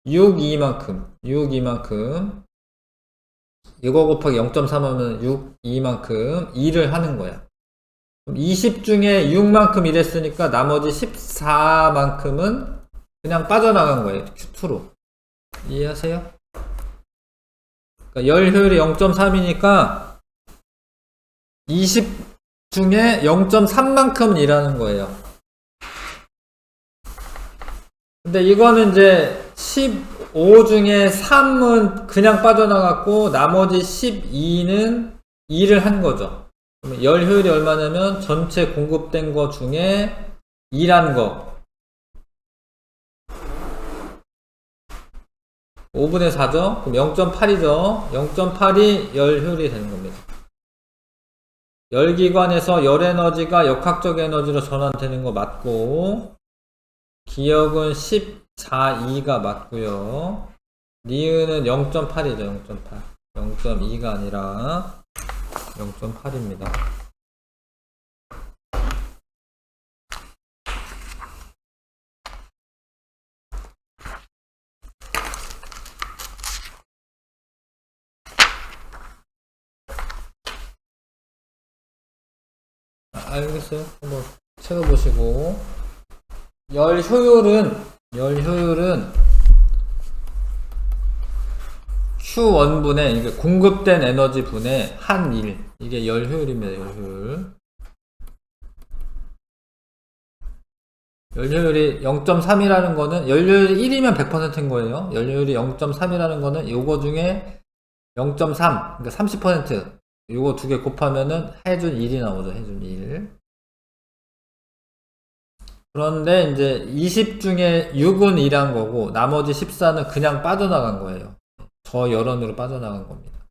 6,2만큼 이거 곱하기 0.3 하면 6,2만큼 일을 하는 거야. 그럼 20 중에 6만큼 일했으니까 나머지 14만큼은 그냥 빠져나간 거예요. Q2로. 이해하세요? 그러니까 열 효율이 0.3이니까 20 중에 0.3만큼은 일하는 거예요. 근데 이거는 이제 15 중에 3은 그냥 빠져나갔고 나머지 12는 일을 한 거죠. 그러면 열 효율이 얼마냐면 전체 공급된 거 중에 일한 거 5분의 4죠. 그럼 0.8이죠. 0.8이 열 효율이 되는 겁니다. 열기관에서 열 에너지가 역학적 에너지로 전환되는 거 맞고, 기억은 14,2가 맞고요. 니은은 0.8이죠. 0.8. 0.2가 아니라 0.8입니다. 알겠어요? 한번 찾아보시고. 열 효율은 Q1분의 이게 공급된 에너지 분의 한 일, 이게 열 효율입니다. 열 효율이 0.3이라는 거는 열 효율이 1이면 100%인 거예요. 열 효율이 0.3이라는 거는 요거 중에 0.3, 그러니까 30%, 요거 두 개 곱하면은 해준 1이 나오죠. 해준 1. 그런데 이제 20 중에 6은 일한 거고 나머지 14는 그냥 빠져나간 거예요. 저열원으로 빠져나간 겁니다.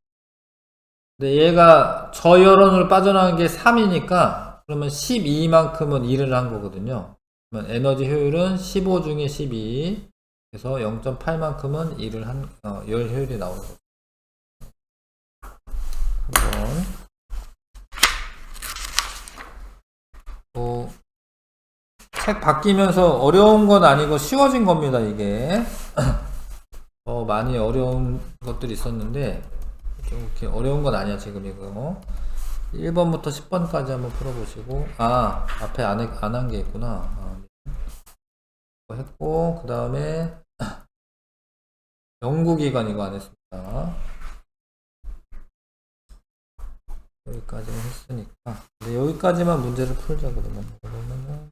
근데 얘가 저열원으로 빠져나간 게 3이니까 그러면 12만큼은 일을 한 거거든요. 그러면 에너지 효율은 15 중에 12, 그래서 0.8만큼은 일을 한 열 효율이 나오는 거죠. 한번 책 바뀌면서 어려운 건 아니고 쉬워진 겁니다. 이게 많이 어려운 것들이 있었는데 좀 이렇게 어려운 건 아니야. 지금 이거 1번부터 10번까지 한번 풀어보시고, 앞에 안 한 게 있구나. 이거 했고, 그 다음에 연구기간 이거 안 했습니다. 여기까지는 했으니까. 근데 여기까지만 문제를 풀자. 그러면은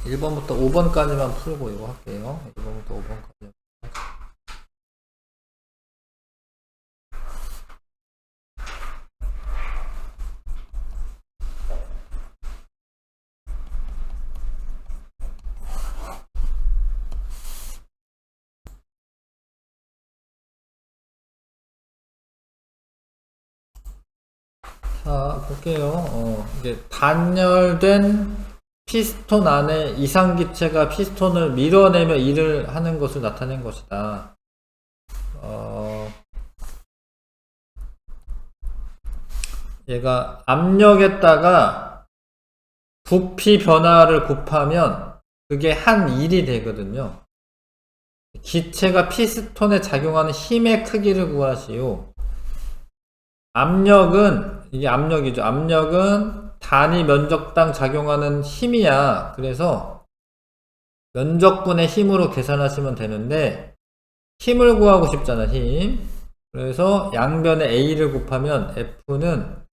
1번부터 5번까지만 풀고 이거 할게요. 1번부터 5번까지. 자, 볼게요. 이게 단열된 피스톤 안에 이상기체가 피스톤을 밀어내며 일을 하는 것을 나타낸 것이다. 얘가 압력에다가 부피 변화를 곱하면 그게 한 일이 되거든요. 기체가 피스톤에 작용하는 힘의 크기를 구하시오. 압력은, 이게 압력이죠. 압력은 단위 면적당 작용하는 힘이야. 그래서 면적분의 힘으로 계산하시면 되는데, 힘을 구하고 싶잖아, 힘. 그래서 양변에 A를 곱하면 F는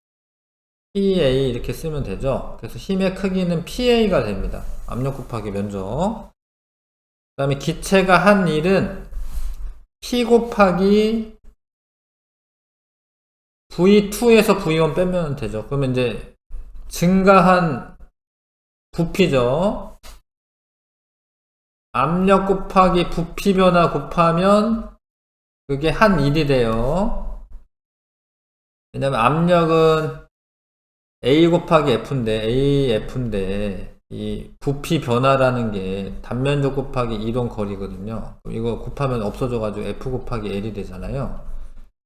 PA 이렇게 쓰면 되죠. 그래서 힘의 크기는 PA가 됩니다. 압력 곱하기 면적. 그 다음에 기체가 한 일은 P 곱하기 V2에서 V1 빼면 되죠. 그러면 이제 증가한 부피죠. 압력 곱하기 부피 변화 곱하면 그게 한 일이 돼요. 왜냐면 압력은 A 곱하기 F인데 이 부피 변화라는 게 단면적 곱하기 이동 거리거든요. 이거 곱하면 없어져가지고 F 곱하기 L이 되잖아요.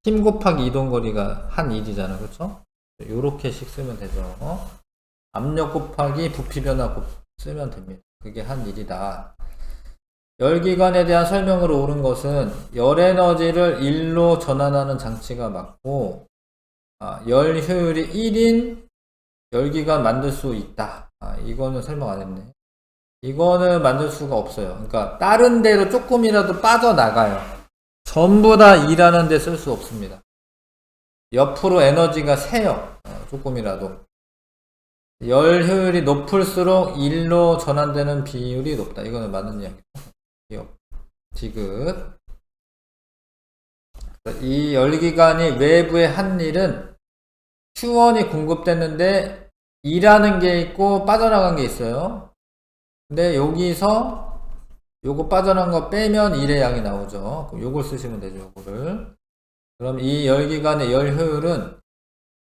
힘 곱하기 이동 거리가 한 일이잖아, 그렇죠? 요렇게씩 쓰면 되죠. 압력 곱하기 부피 변화 쓰면 됩니다. 그게 한 일이다. 열기관에 대한 설명으로 옳은 것은 열 에너지를 1로 전환하는 장치가 맞고, 열 효율이 1인 열기관 만들 수 있다. 이거는 설명 안 했네. 이거는 만들 수가 없어요. 그러니까 다른 데로 조금이라도 빠져나가요. 전부 다 일하는 데 쓸 수 없습니다. 옆으로 에너지가 새요. 조금이라도. 열 효율이 높을수록 1로 전환되는 비율이 높다. 이거는 맞는 이야기죠. 디귿. 이 열기관이 외부의 한 일은 Q1이 공급됐는데 일하는 게 있고 빠져나간 게 있어요. 근데 여기서 요거 빠져나간 거 빼면 일의 양이 나오죠. 그럼 요걸 쓰시면 되죠. 요거를. 그럼 이 열기관의 열 효율은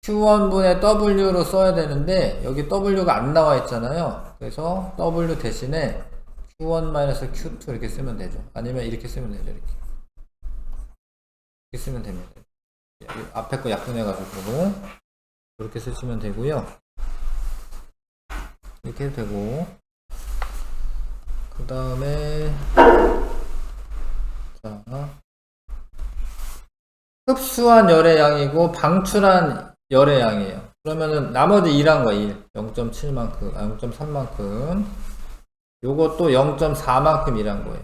Q1분의 W로 써야 되는데 여기 W가 안 나와 있잖아요. 그래서 W 대신에 Q1-Q2 이렇게 쓰면 되죠. 아니면 이렇게 쓰면 되죠. 이렇게 쓰면 됩니다. 앞에 거 약분해가지고 이렇게 쓰시면 되고요. 이렇게 해도 되고, 그 다음에 자, 흡수한 열의 양이고 방출한 열의 양이에요. 그러면은 나머지 일한 거야. 1 0.7만큼 0.3만큼 요것도 0.4만큼 일한 거예요.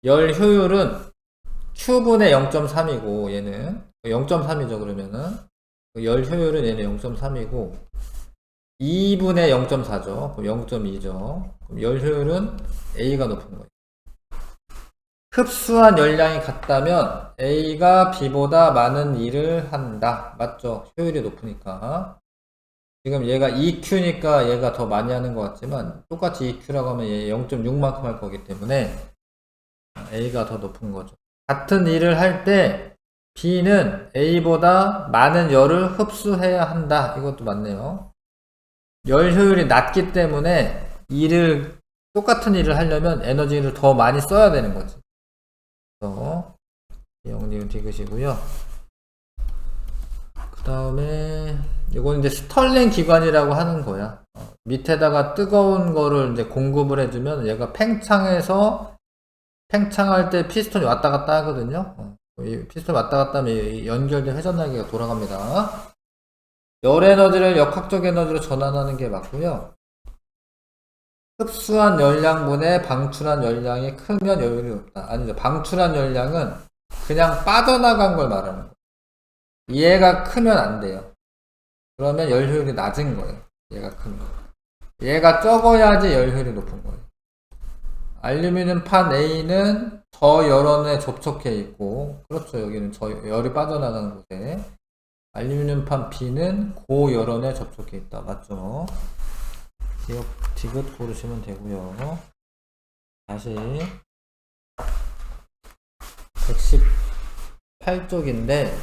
열 효율은 Q분의 0.3이고 얘는 0.3이죠. 그러면은 열 효율은 얘는 0.3이고 2분의 0.4죠. 그럼 0.2죠. 그럼 열 효율은 A가 높은 거예요. 흡수한 열량이 같다면 A가 B보다 많은 일을 한다. 맞죠? 효율이 높으니까. 지금 얘가 EQ니까 얘가 더 많이 하는 것 같지만 똑같이 EQ라고 하면 얘 0.6만큼 할 거기 때문에 A가 더 높은 거죠. 같은 일을 할 때 B는 A보다 많은 열을 흡수해야 한다. 이것도 맞네요. 열 효율이 낮기 때문에 똑같은 일을 하려면 에너지를 더 많이 써야 되는 거지. 그래서 영리은 디귿이고요. 그 다음에 이건 이제 스털링 기관이라고 하는 거야. 밑에다가 뜨거운 거를 이제 공급을 해주면 얘가 팽창할 때 피스톤이 왔다 갔다 하거든요. 이 피스톤이 왔다 갔다 하면 연결된 회전날개가 돌아갑니다. 열 에너지를 역학적 에너지로 전환하는 게 맞고요. 흡수한 열량분의 방출한 열량이 크면 열효율이 높다. 아니죠. 방출한 열량은 그냥 빠져나간 걸 말하는 거예요. 얘가 크면 안 돼요. 그러면 열효율이 낮은 거예요. 얘가 크면. 얘가 적어야지 열효율이 높은 거예요. 알루미늄 판 A는 저열원에 접촉해 있고, 그렇죠. 여기는 열이 빠져나가는 곳에. 알루미늄 판 B는 고열원에 접촉해 있다. 맞죠? 디귿 고르시면 되고요. 다시 118쪽인데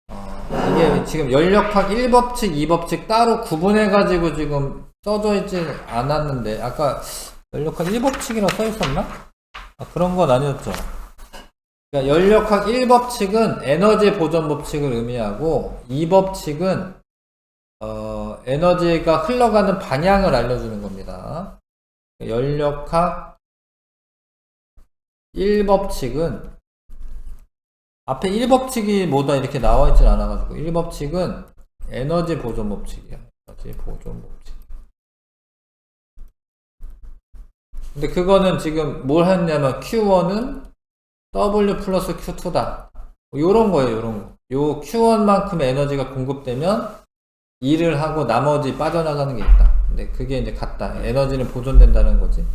이게 지금 연력학 1법칙, 2법칙 따로 구분해가지고 지금 써져 있지 않았는데 아까 연력학 1법칙이라고 써 있었나? 그런 건 아니었죠. 그러니까 연력학 1법칙은 에너지 보존 법칙을 의미하고 2법칙은 에너지가 흘러가는 방향을 알려주는 겁니다. 연력학 1법칙은 앞에 1법칙이 뭐다 이렇게 나와 있진 않아가지고 1법칙은 에너지 보존 법칙이야. 에너지 보존 법칙. 근데 그거는 지금 뭘 했냐면 Q1은 W 플러스 Q2다. 요런 거예요, 요런 거. 요 Q1만큼의 에너지가 공급되면 일을 하고 나머지 빠져나가는 게 있다. 근데 그게 이제 같다. 에너지는 보존된다는 거지.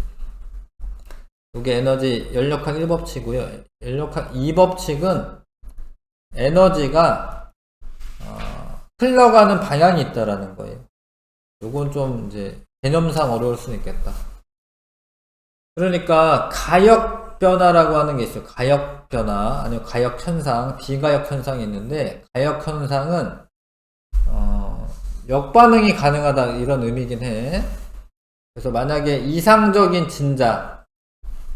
이게 에너지 연력학 1법칙이고요. 연력학 2법칙은 에너지가 흘러가는 방향이 있다라는 거예요. 요건 좀 이제 개념상 어려울 수는 있겠다. 그러니까 가역 변화라고 하는 게 있어요. 가역 변화 아니면 가역 현상, 비가역 현상이 있는데 가역 현상은 역반응이 가능하다 이런 의미긴 해. 그래서 만약에 이상적인 진자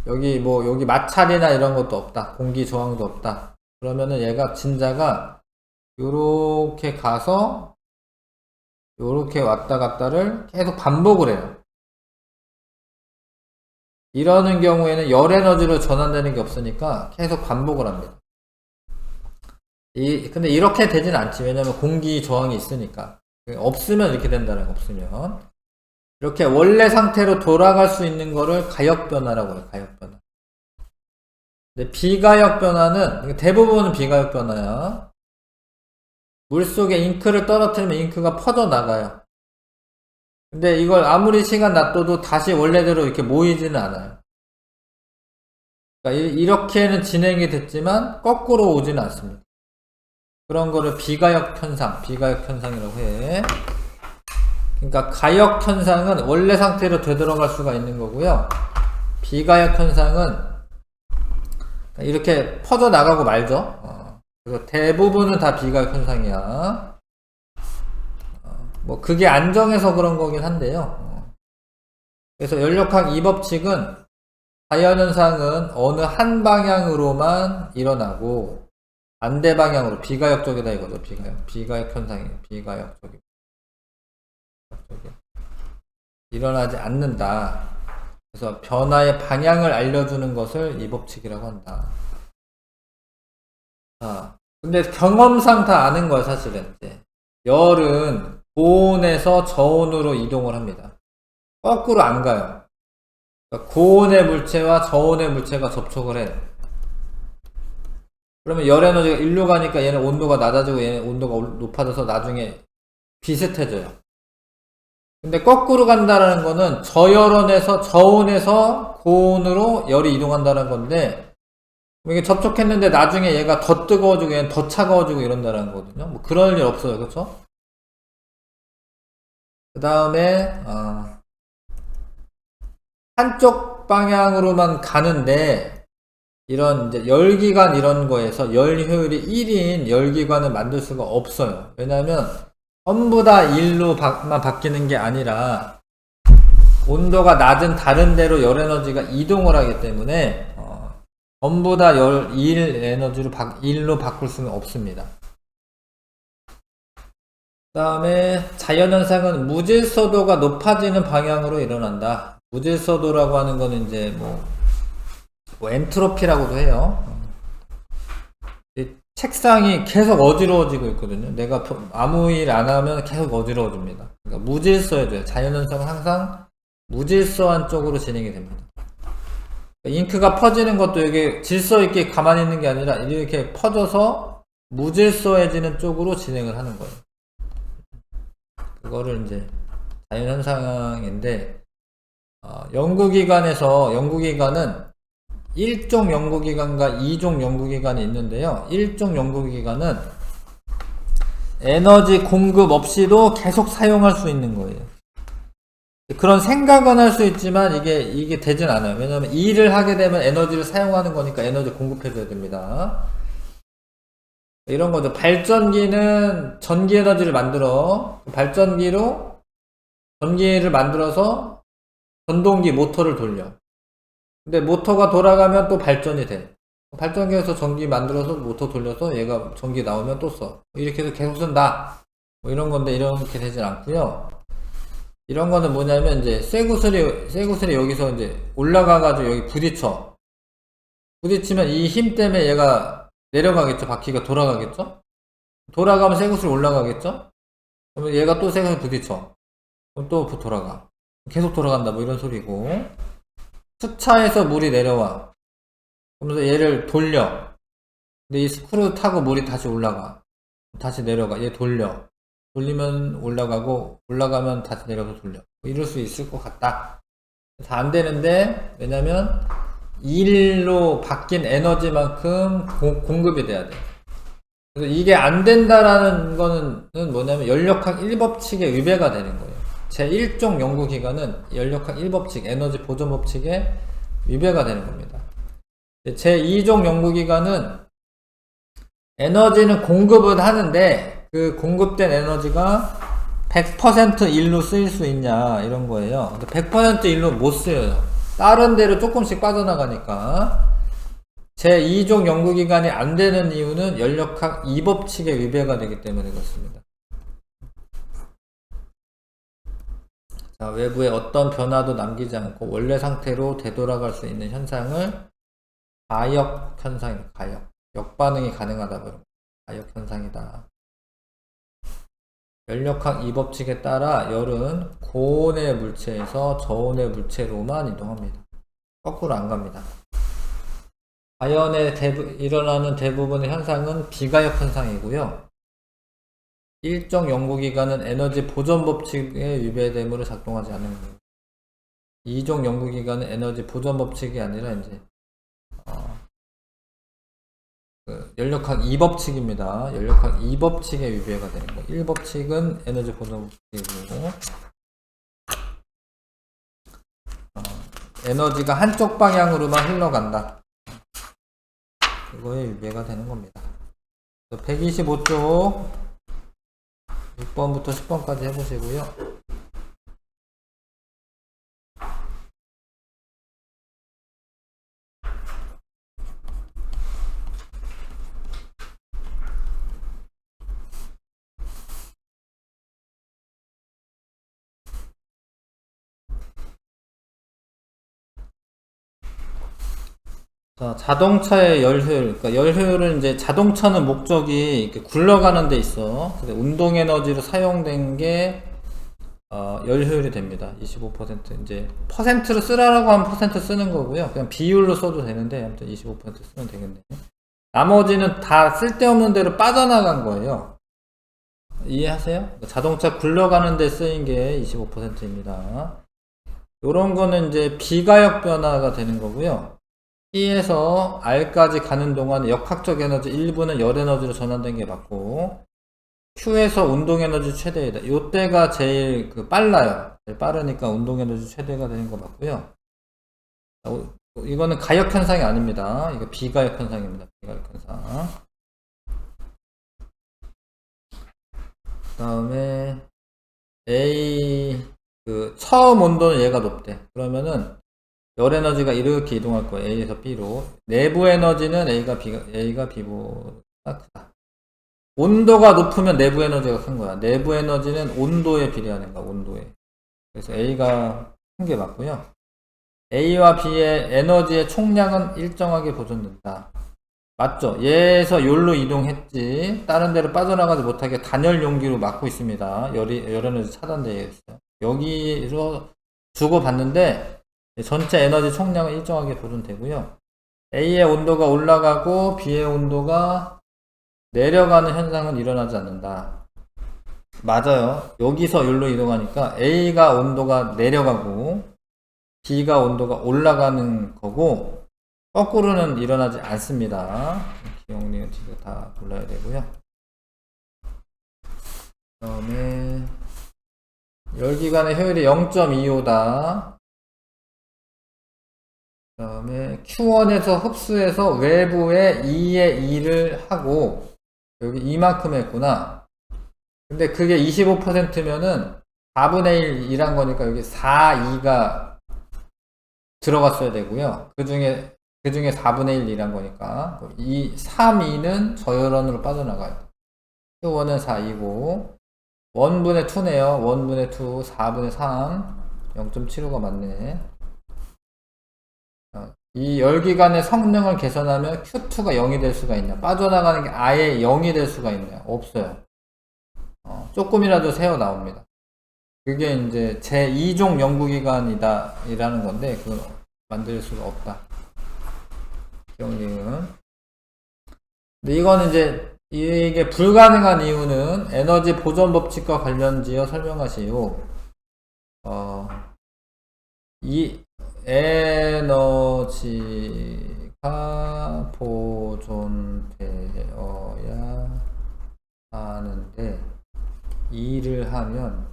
여기 마찰이나 이런 것도 없다. 공기 저항도 없다. 그러면은 얘가 진자가 요렇게 가서 요렇게 왔다 갔다를 계속 반복을 해요. 이러는 경우에는 열 에너지로 전환되는 게 없으니까 계속 반복을 합니다. 근데 이렇게 되진 않지. 왜냐면 공기 저항이 있으니까. 없으면 이렇게 된다는 거, 없으면. 이렇게 원래 상태로 돌아갈 수 있는 거를 가역 변화라고 해요. 가역 변화. 근데 비가역 변화는 대부분은 비가역 변화야. 물속에 잉크를 떨어뜨리면 잉크가 퍼져 나가요. 근데 이걸 아무리 시간 놔둬도 다시 원래대로 이렇게 모이지는 않아요. 그러니까 이렇게는 진행이 됐지만 거꾸로 오지는 않습니다. 그런 거를 비가역 현상이라고 해. 그러니까 가역 현상은 원래 상태로 되돌아갈 수가 있는 거고요. 비가역 현상은 이렇게 퍼져 나가고 말죠. 그래서 대부분은 다 비가역 현상이야. 뭐 그게 안정해서 그런 거긴 한데요. 그래서 연력학 2법칙은 자연현상은 어느 한 방향으로만 일어나고 반대 방향으로 비가역적이다 이거죠. 비가역 현상이에요. 비가역적이 일어나지 않는다. 그래서 변화의 방향을 알려주는 것을 이 법칙이라고 한다. 근데 경험상 다 아는 거야 사실은. 이제 열은 고온에서 저온으로 이동을 합니다. 거꾸로 안 가요. 그러니까 고온의 물체와 저온의 물체가 접촉을 해. 그러면 열 에너지가 일로 가니까 얘는 온도가 낮아지고 얘는 온도가 높아져서 나중에 비슷해져요. 근데 거꾸로 간다는 거는 저온에서 고온으로 열이 이동한다는 건데, 이게 접촉했는데 나중에 얘가 더 뜨거워지고 얘는 더 차가워지고 이런다는 거거든요. 뭐 그럴 일 없어요. 그쵸? 그 다음에 한쪽 방향으로만 가는데 이런 이제 열기관 이런 거에서 열 효율이 1인 열기관을 만들 수가 없어요. 왜냐면 전부 다 1로만 바뀌는 게 아니라 온도가 낮은 다른 데로 열 에너지가 이동을 하기 때문에 전부 다 1 에너지로 1로 바꿀 수는 없습니다. 그 다음에 자연현상은 무질서도가 높아지는 방향으로 일어난다. 무질서도라고 하는 거는 이제 뭐 엔트로피라고도 해요. 책상이 계속 어지러워지고 있거든요. 내가 아무 일 안 하면 계속 어지러워집니다. 그러니까 무질서해져요. 자연현상은 항상 무질서한 쪽으로 진행이 됩니다. 잉크가 퍼지는 것도 이게 질서 있게 가만히 있는 게 아니라 이렇게 퍼져서 무질서해지는 쪽으로 진행을 하는 거예요. 그거를 이제 자연현상인데, 연구기관은 1종 연구기관과 2종 연구기관이 있는데요. 1종 연구기관은 에너지 공급 없이도 계속 사용할 수 있는 거예요. 그런 생각은 할 수 있지만 이게 되진 않아요. 왜냐하면 일을 하게 되면 에너지를 사용하는 거니까 에너지 공급해줘야 됩니다. 이런 거죠. 발전기는 전기 에너지를 만들어 발전기로 전기를 만들어서 전동기 모터를 돌려. 근데 모터가 돌아가면 또 발전이 돼. 발전기에서 전기 만들어서 모터 돌려서 얘가 전기 나오면 또 써. 이렇게 해서 계속 쓴다. 뭐 이런 건데 이렇게 되진 않고요. 이런 거는 뭐냐면 이제 쇠구슬이 여기서 이제 올라가가지고 여기 부딪혀 부딪히면 이 힘 때문에 얘가 내려가겠죠. 바퀴가 돌아가겠죠. 돌아가면 새 곳으로 올라가겠죠. 그러면 얘가 또 새 곳에 부딪혀. 그럼 또 돌아가. 계속 돌아간다. 뭐 이런 소리고. 수차에서 물이 내려와. 그러면서 얘를 돌려. 근데 이 스크루 타고 물이 다시 올라가. 다시 내려가. 얘 돌려. 돌리면 올라가고, 올라가면 다시 내려서 돌려. 뭐 이럴 수 있을 것 같다. 다 안 되는데, 왜냐면, 일로 바뀐 에너지만큼 공급이 돼야 돼. 그래서 이게 안 된다라는 거는 뭐냐면, 연력학 1법칙에 위배가 되는 거예요. 제1종 연구기관은 연력학 1법칙, 에너지 보존 법칙에 위배가 되는 겁니다. 제2종 연구기관은 에너지는 공급은 하는데 그 공급된 에너지가 100% 일로 쓰일 수 있냐 이런 거예요. 100% 일로 못 쓰여요. 다른 데로 조금씩 빠져나가니까. 제2종 연구기관이 안 되는 이유는 연력학 2법칙에 위배가 되기 때문에 그렇습니다. 자, 외부에 어떤 변화도 남기지 않고 원래 상태로 되돌아갈 수 있는 현상을 가역 현상입니다. 가역. 역반응이 가능하다고. 가역 현상이다. 연력학 2법칙에 따라 열은 고온의 물체에서 저온의 물체로만 이동합니다. 거꾸로 안 갑니다. 자연에 일어나는 대부분의 현상은 비가역 현상이고요. 일정 연구기관은 에너지 보존 법칙에 위배됨으로 작동하지 않는 거예요. 2종 연구기관은 에너지 보존 법칙이 아니라 이제 연력학 2법칙입니다. 연력학 2법칙에 위배가 되는 거. 1법칙은 에너지 보존 법칙이고 에너지가 한쪽 방향으로만 흘러간다. 그거에 위배가 되는 겁니다. 125쪽 6번부터 10번까지 해보시고요. 자, 자동차의 열 효율. 그러니까 열 효율은 이제 자동차는 목적이 이렇게 굴러가는 데 있어. 운동 에너지로 사용된 게 열 효율이 됩니다. 25% 이제 퍼센트로 쓰라고 하면 퍼센트 쓰는 거고요. 그냥 비율로 써도 되는데 아무튼 25% 쓰면 되겠네요. 나머지는 다 쓸데없는 데로 빠져나간 거예요. 이해하세요? 자동차 굴러가는 데 쓰인 게 25%입니다. 요런 거는 이제 비가역 변화가 되는 거고요. P에서 R까지 가는 동안 역학적 에너지 일부는 열 에너지로 전환된 게 맞고, Q에서 운동 에너지 최대이다. 요때가 제일 빨라요. 제일 빠르니까 운동 에너지 최대가 되는 거 맞고요. 이거는 가역 현상이 아닙니다. 이거 비가역 현상입니다. 비가역 현상. 그 다음에 A 처음 온도는 얘가 높대. 그러면은 열 에너지가 이렇게 이동할 거예요. A에서 B로. 내부 에너지는 A가 B보다 크다. 온도가 높으면 내부 에너지가 큰 거야. 내부 에너지는 온도에 비례하는 거야. 온도에. 그래서 A가 큰 게 맞고요. A와 B의 에너지의 총량은 일정하게 보존된다. 맞죠? 얘에서 열로 이동했지. 다른 데로 빠져나가지 못하게 단열 용기로 막고 있습니다. 열 에너지 차단되어 있어요. 여기로 주고받는데 전체 에너지 총량은 일정하게 보존되고요. A의 온도가 올라가고 B의 온도가 내려가는 현상은 일어나지 않는다. 맞아요. 여기서 여기로 이동하니까 A가 온도가 내려가고 B가 온도가 올라가는 거고 거꾸로는 일어나지 않습니다. 기억리은 지금 다 골라야 되고요. 그 다음에 열기관의 효율이 0.25다. 그 다음에 Q1에서 흡수해서 외부에 2의 2를 하고 여기 이만큼 했구나. 근데 그게 25%면은 4분의 1 이란 거니까 여기 4, 2가 들어갔어야 되고요. 그 중에 4분의 1 이란 거니까 3, 2는 저열원으로 빠져나가요. Q1은 4, 2고 1분의 2네요. 1분의 2, 4분의 3 0.75가 맞네. 이 열기관의 성능을 개선하면 Q2가 0이 될 수가 있냐? 빠져나가는 게 아예 0이 될 수가 있냐? 없어요. 조금이라도 새어 나옵니다. 그게 이제 제2종 연구기관이다 이라는 건데 그걸 만들 수가 없다. 기억력은. 근데 이거는 이제 이게 불가능한 이유는 에너지 보존 법칙과 관련지어 설명하시오. 이 에너지가 보존되어야 하는데 일을 하면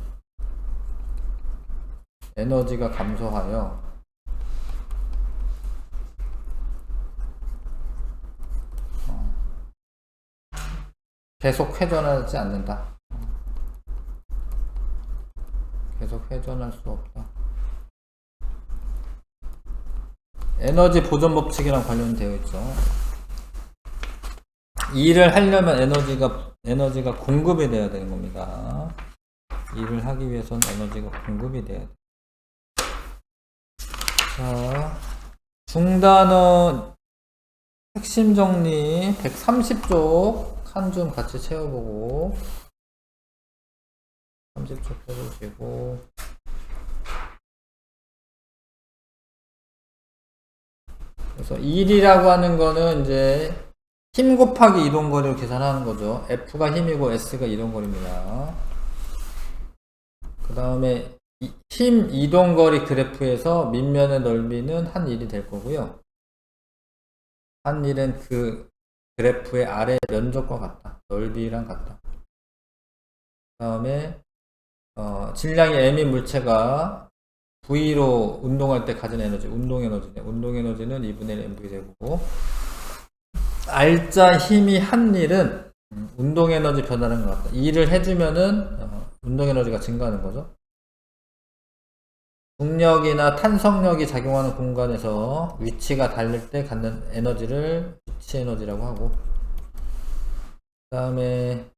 에너지가 감소하여 계속 회전하지 않는다. 계속 회전할 수 없다. 에너지 보존 법칙이랑 관련되어 있죠. 일을 하려면 에너지가 공급이 돼야 되는 겁니다. 일을 하기 위해서는 에너지가 공급이 돼야 돼. 자, 중단어 핵심 정리 130쪽 한 줌 같이 채워보고 30쪽 펴주시고 그래서 1이라고 하는 거는 이제 힘 곱하기 이동거리를 계산하는 거죠. F가 힘이고 S가 이동거리입니다. 그 다음에 힘 이동거리 그래프에서 밑면의 넓이는 한 1이 될 거고요. 한 1은 그 그래프의 아래 면적과 같다. 넓이랑 같다. 그 다음에 질량이 M인 물체가 V로 운동할 때 가진 에너지, 운동에너지네. 운동에너지는 2분의 1 MV 되고 R자 힘이 한 일은 운동에너지 변화는 것 같다. 일을 해주면은 운동에너지가 증가하는 거죠. 중력이나 탄성력이 작용하는 공간에서 위치가 다를 때 갖는 에너지를 위치 에너지라고 하고 그 다음에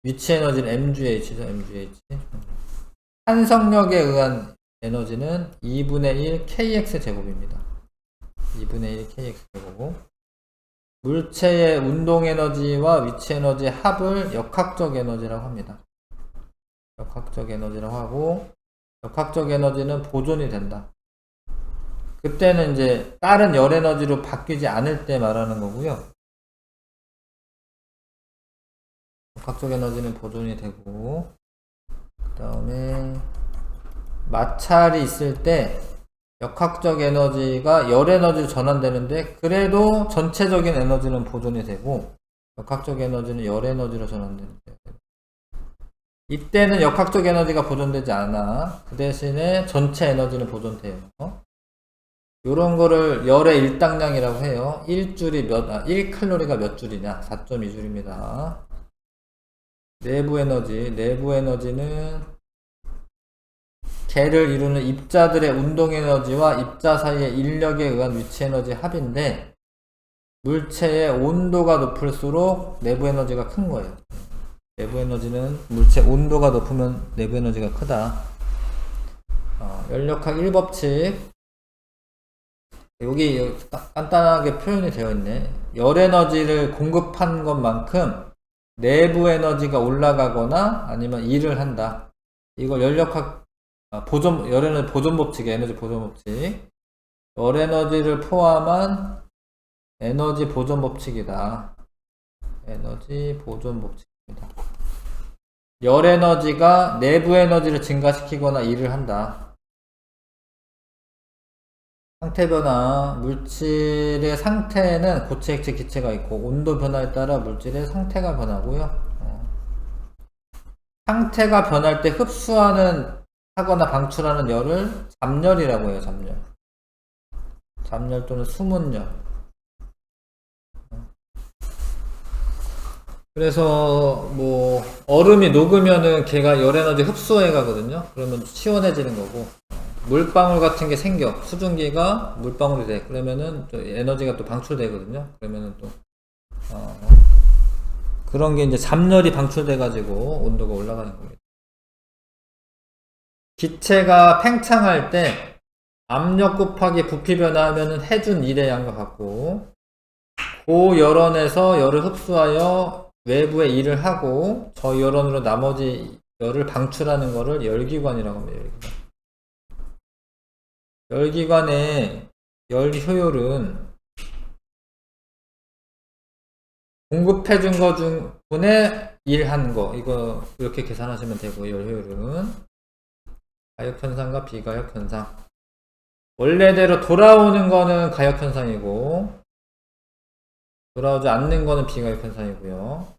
위치 에너지는 MGH죠. MGH. 탄성력에 의한 에너지는 2분의 1 kx 제곱입니다. 2분의 1 kx 제곱. 물체의 운동 에너지와 위치 에너지의 합을 역학적 에너지라고 합니다. 역학적 에너지라고 하고 역학적 에너지는 보존이 된다. 그때는 이제 다른 열 에너지로 바뀌지 않을 때 말하는 거고요. 역학적 에너지는 보존이 되고 그 다음에 마찰이 있을 때 역학적 에너지가 열 에너지로 전환되는데 그래도 전체적인 에너지는 보존이 되고 역학적 에너지는 열 에너지로 전환되는데 이때는 역학적 에너지가 보존되지 않아. 그 대신에 전체 에너지는 보존돼요. 요런 거를 열의 일당량이라고 해요. 1칼로리가 몇 줄이냐? 4.2줄입니다. 내부 에너지는 개를 이루는 입자들의 운동 에너지와 입자 사이의 인력에 의한 위치 에너지 합인데 물체의 온도가 높을수록 내부 에너지가 큰 거예요. 내부 에너지는 물체 온도가 높으면 내부 에너지가 크다. 연력학 1법칙 여기 간단하게 표현이 되어 있네. 열 에너지를 공급한 것만큼 내부 에너지가 올라가거나 아니면 일을 한다. 이걸 연력학 열 에너지 보존 법칙이에요. 에너지 보존 법칙. 열 에너지를 포함한 에너지 보존 법칙이다. 에너지 보존 법칙입니다. 열 에너지가 내부 에너지를 증가시키거나 일을 한다. 상태 변화, 물질의 상태는 고체, 액체, 기체가 있고 온도 변화에 따라 물질의 상태가 변하고요. 상태가 변할 때 하거나 방출하는 열을 잡열이라고 해요. 잡열 또는 수문열. 그래서 뭐 얼음이 녹으면은 걔가 열 에너지 흡수해 가거든요. 그러면 시원해지는 거고 물방울 같은 게 생겨. 수증기가 물방울이 돼. 그러면은 또 에너지가 또 방출되거든요. 그러면은 또 그런 게 이제 잡열이 방출돼 가지고 온도가 올라가는 겁니다. 기체가 팽창할 때 압력 곱하기 부피 변화하면은 해준 일의 양과 같고, 고열원에서 열을 흡수하여 외부에 일을 하고, 저 열원으로 나머지 열을 방출하는 거를 열기관이라고 합니다. 열기관의 열 효율은 공급해준 거 중분에 일한 거, 이거 이렇게 계산하시면 되고, 열 효율은 가역 현상과 비가역 현상. 원래대로 돌아오는 거는 가역 현상이고, 돌아오지 않는 거는 비가역 현상이고요.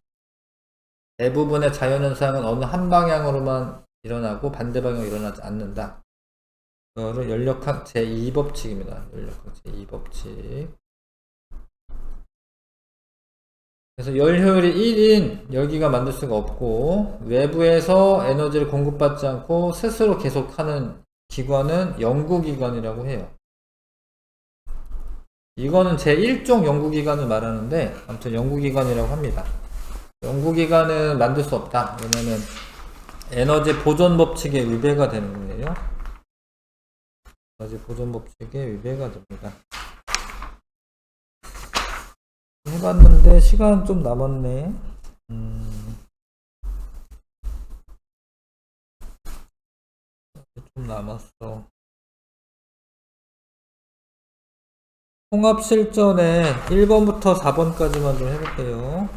대부분의 자연 현상은 어느 한 방향으로만 일어나고 반대 방향으로 일어나지 않는다. 이거를 연력학 제2법칙입니다. 연력학 제2법칙. 그래서 열 효율이 1인 열기가 만들 수가 없고, 외부에서 에너지를 공급받지 않고 스스로 계속하는 기관은 연구기관이라고 해요. 이거는 제1종 연구기관을 말하는데, 아무튼 연구기관이라고 합니다. 연구기관은 만들 수 없다. 왜냐면 에너지 보존 법칙에 위배가 되는 거예요. 에너지 보존 법칙에 위배가 됩니다. 해봤는데 시간 좀 남았네. 좀 남았어. 통합 실전에 1번부터 4번까지만 좀 해볼게요.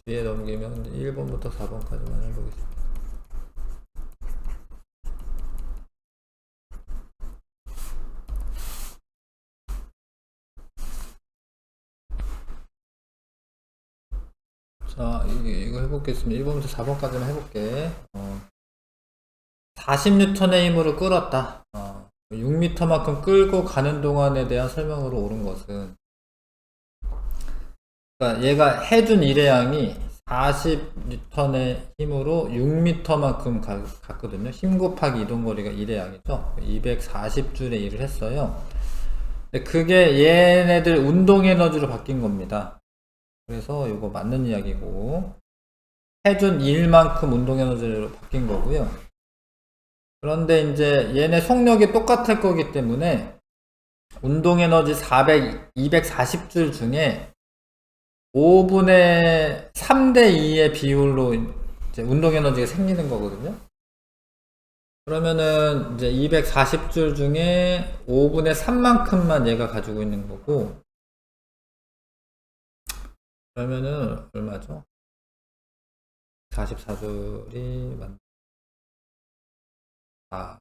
뒤에 넘기면 1번부터 4번까지만 해보겠습니다. 자, 이거 해보겠습니다. 1번부터 4번까지만 해볼게. 40N의 힘으로 끌었다. 6m만큼 끌고 가는 동안에 대한 설명으로 옳은 것은, 그러니까 얘가 해준 일의 양이 40N의 힘으로 6m만큼 갔거든요. 힘 곱하기 이동거리가 일의 양이죠. 240줄의 일을 했어요. 근데 그게 얘네들 운동 에너지로 바뀐 겁니다. 그래서 이거 맞는 이야기고, 해준 일만큼 운동 에너지로 바뀐 거고요. 그런데 이제 얘네 속력이 똑같을 거기 때문에 운동 에너지 240줄 중에 5분의 3대 2의 비율로 이제 운동 에너지가 생기는 거거든요. 그러면은 이제 240줄 중에 5분의 3만큼만 얘가 가지고 있는 거고, 그러면은 얼마죠? 44줄이 맞 8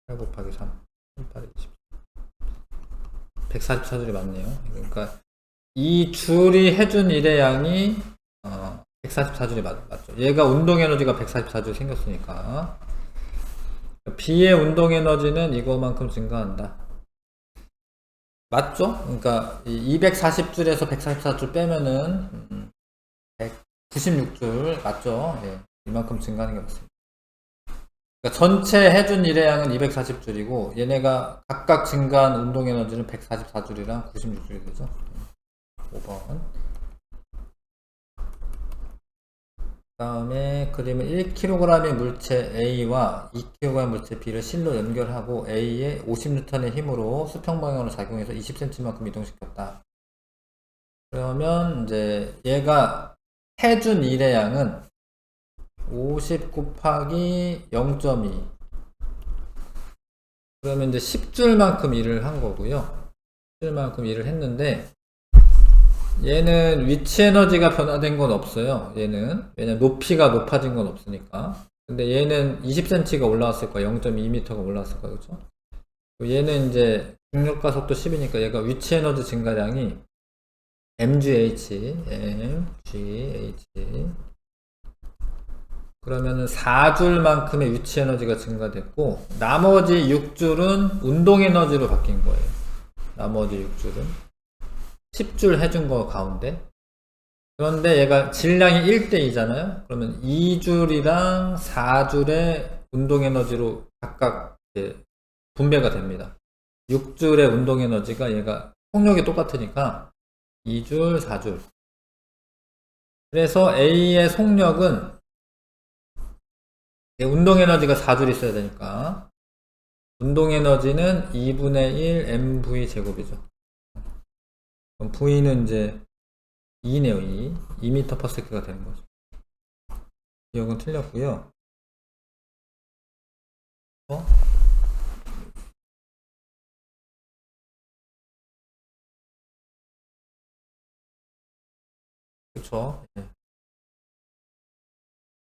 곱하기 3 18, 20 144줄이 맞네요. 그러니까 이 줄이 해준 일의 양이 144줄이 맞죠. 얘가 운동 에너지가 144줄 생겼으니까 B의 운동 에너지는 이거만큼 증가한다. 맞죠? 그러니까 240줄에서 144줄 빼면은 196줄 맞죠? 예, 이만큼 증가하는 게 맞습니다. 그러니까 전체 해준 일의 양은 240줄이고 얘네가 각각 증가한 운동 에너지는 144줄이랑 96줄이 되죠. 5번. 그 다음에 그림은 1kg의 물체 A와 2kg의 물체 B를 실로 연결하고 A에 50N의 힘으로 수평 방향으로 작용해서 20cm만큼 이동시켰다. 그러면 이제 얘가 해준 일의 양은 50 곱하기 0.2, 그러면 이제 10줄만큼 일을 한 거고요. 10줄만큼 일을 했는데 얘는 위치 에너지가 변화된 건 없어요. 얘는 왜냐면 높이가 높아진 건 없으니까. 근데 얘는 20cm가 올라왔을 거야. 0.2m가 올라왔을 거야. 그렇죠? 얘는 이제 중력과 속도 10이니까 얘가 위치 에너지 증가량이 mgh 그러면은 4줄만큼의 위치 에너지가 증가됐고, 나머지 6줄은 운동 에너지로 바뀐 거예요. 나머지 6줄은 10줄 해준 거 가운데. 그런데 얘가 질량이 1대2잖아요. 그러면 2줄이랑 4줄의 운동 에너지로 각각 분배가 됩니다. 6줄의 운동 에너지가 얘가 속력이 똑같으니까 2줄, 4줄. 그래서 A의 속력은 운동 에너지가 4줄 있어야 되니까 운동 에너지는 2분의 1 mv 제곱이죠. 그럼 V는 이제 2네요. 2m/s가 되는 거죠. 기억은 틀렸고요. 그쵸? 네.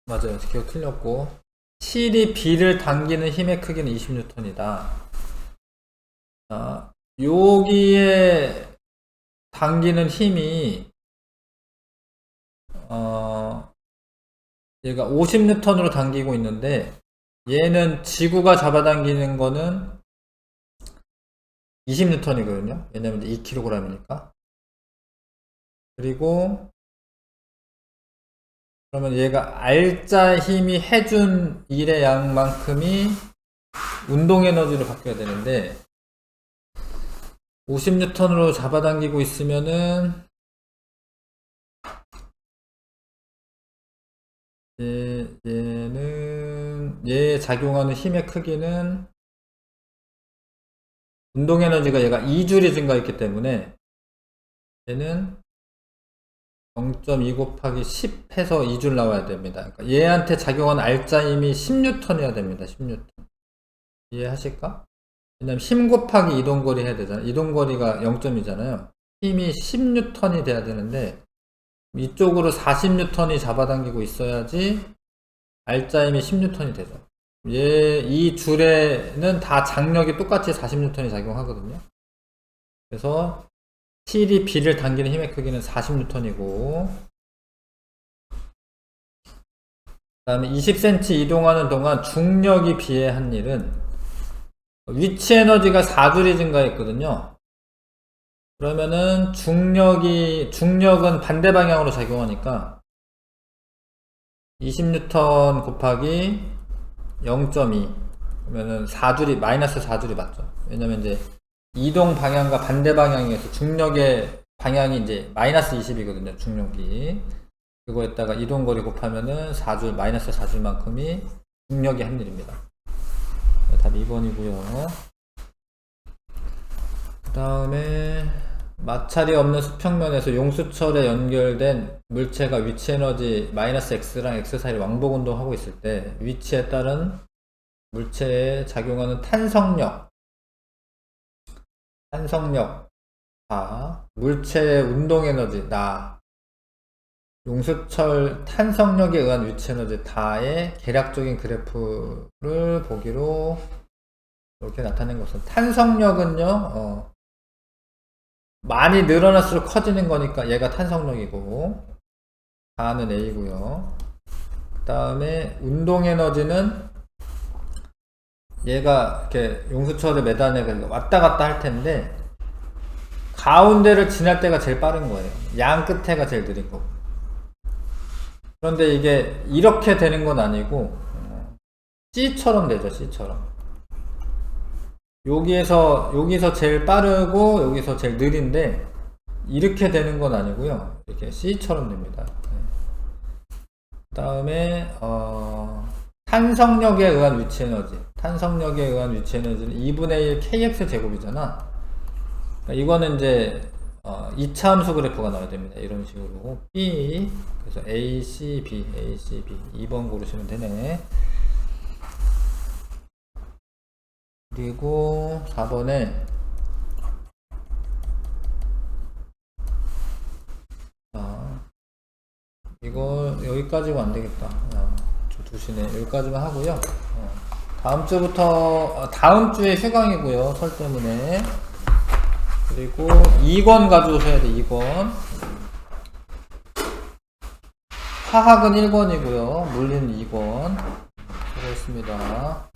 맞아요. 기억 틀렸고, 실이 B를 당기는 힘의 크기는 20N이다. 여기에 당기는 힘이 얘가 50N으로 당기고 있는데, 얘는 지구가 잡아당기는 거는 20N이거든요. 왜냐면 2kg이니까. 그리고 그러면 얘가 R자 힘이 해준 일의 양만큼이 운동 에너지로 바뀌어야 되는데 50N으로 잡아당기고 있으면은 얘에 작용하는 힘의 크기는 운동 에너지가 얘가 2줄이 증가했기 때문에 얘는 0.2 곱하기 10 해서 2줄 나와야 됩니다. 그러니까 얘한테 작용하는 R자 힘이 10N이어야 됩니다. 10N. 이해하실까? 왜냐면 힘 곱하기 이동거리 해야 되잖아요. 이동거리가 0점이잖아요. 힘이 10N이 돼야 되는데 이쪽으로 40N이 잡아당기고 있어야지 R자 힘이 10N이 되죠. 이 줄에는 다 장력이 똑같이 40N이 작용하거든요. 그래서 실이 B를 당기는 힘의 크기는 40N이고 그 다음에 20cm 이동하는 동안 중력이 B에 한 일은 위치 에너지가 4줄이 증가했거든요. 그러면은 중력은 반대 방향으로 작용하니까 20N 곱하기 0.2 그러면은 4줄이 마이너스 4줄이 맞죠. 왜냐면 이제 이동 방향과 반대 방향에서 중력의 방향이 이제 마이너스 20이거든요. 중력이. 그거에다가 이동거리 곱하면은 4줄, 마이너스 4줄만큼이 중력이 한 일입니다. 답 2번이고요. 그 다음에 마찰이 없는 수평면에서 용수철에 연결된 물체가 위치 에너지 마이너스 x랑 x 사이 왕복 운동하고 있을 때 위치에 따른 물체에 작용하는 탄성력 물체의 운동 에너지 용수철 탄성력에 의한 위치 에너지 다의 계략적인 그래프를 보기로 이렇게 나타낸 것은 탄성력은요 많이 늘어날수록 커지는 거니까 얘가 탄성력이고 다는 A고요. 그 다음에 운동 에너지는 얘가 이렇게 용수철에 매달려 왔다 갔다 할 텐데 가운데를 지날 때가 제일 빠른 거예요. 양 끝에가 제일 느린 거고. 그런데 이게 이렇게 되는 건 아니고 C처럼 되죠. C처럼. 여기서 제일 빠르고 여기서 제일 느린데 이렇게 되는 건 아니고요. 이렇게 C처럼 됩니다. 그 다음에 탄성력에 의한 위치 에너지. 탄성력에 의한 위치 에너지는 2분의 1 kx 제곱이잖아. 그러니까 이거는 이제 2차 함수 그래프가 나와야 됩니다. 이런 식으로 B 그래서 A, C, B 2번 고르시면 되네. 그리고 4번에 이거 여기까지만 안되겠다. 저 두시네. 여기까지만 하고요. 다음 주에 휴강이고요. 설 때문에. 그리고 2권 가져오셔야 돼. 2권. 화학은 1권이고요. 물리는 2권. 수고했습니다.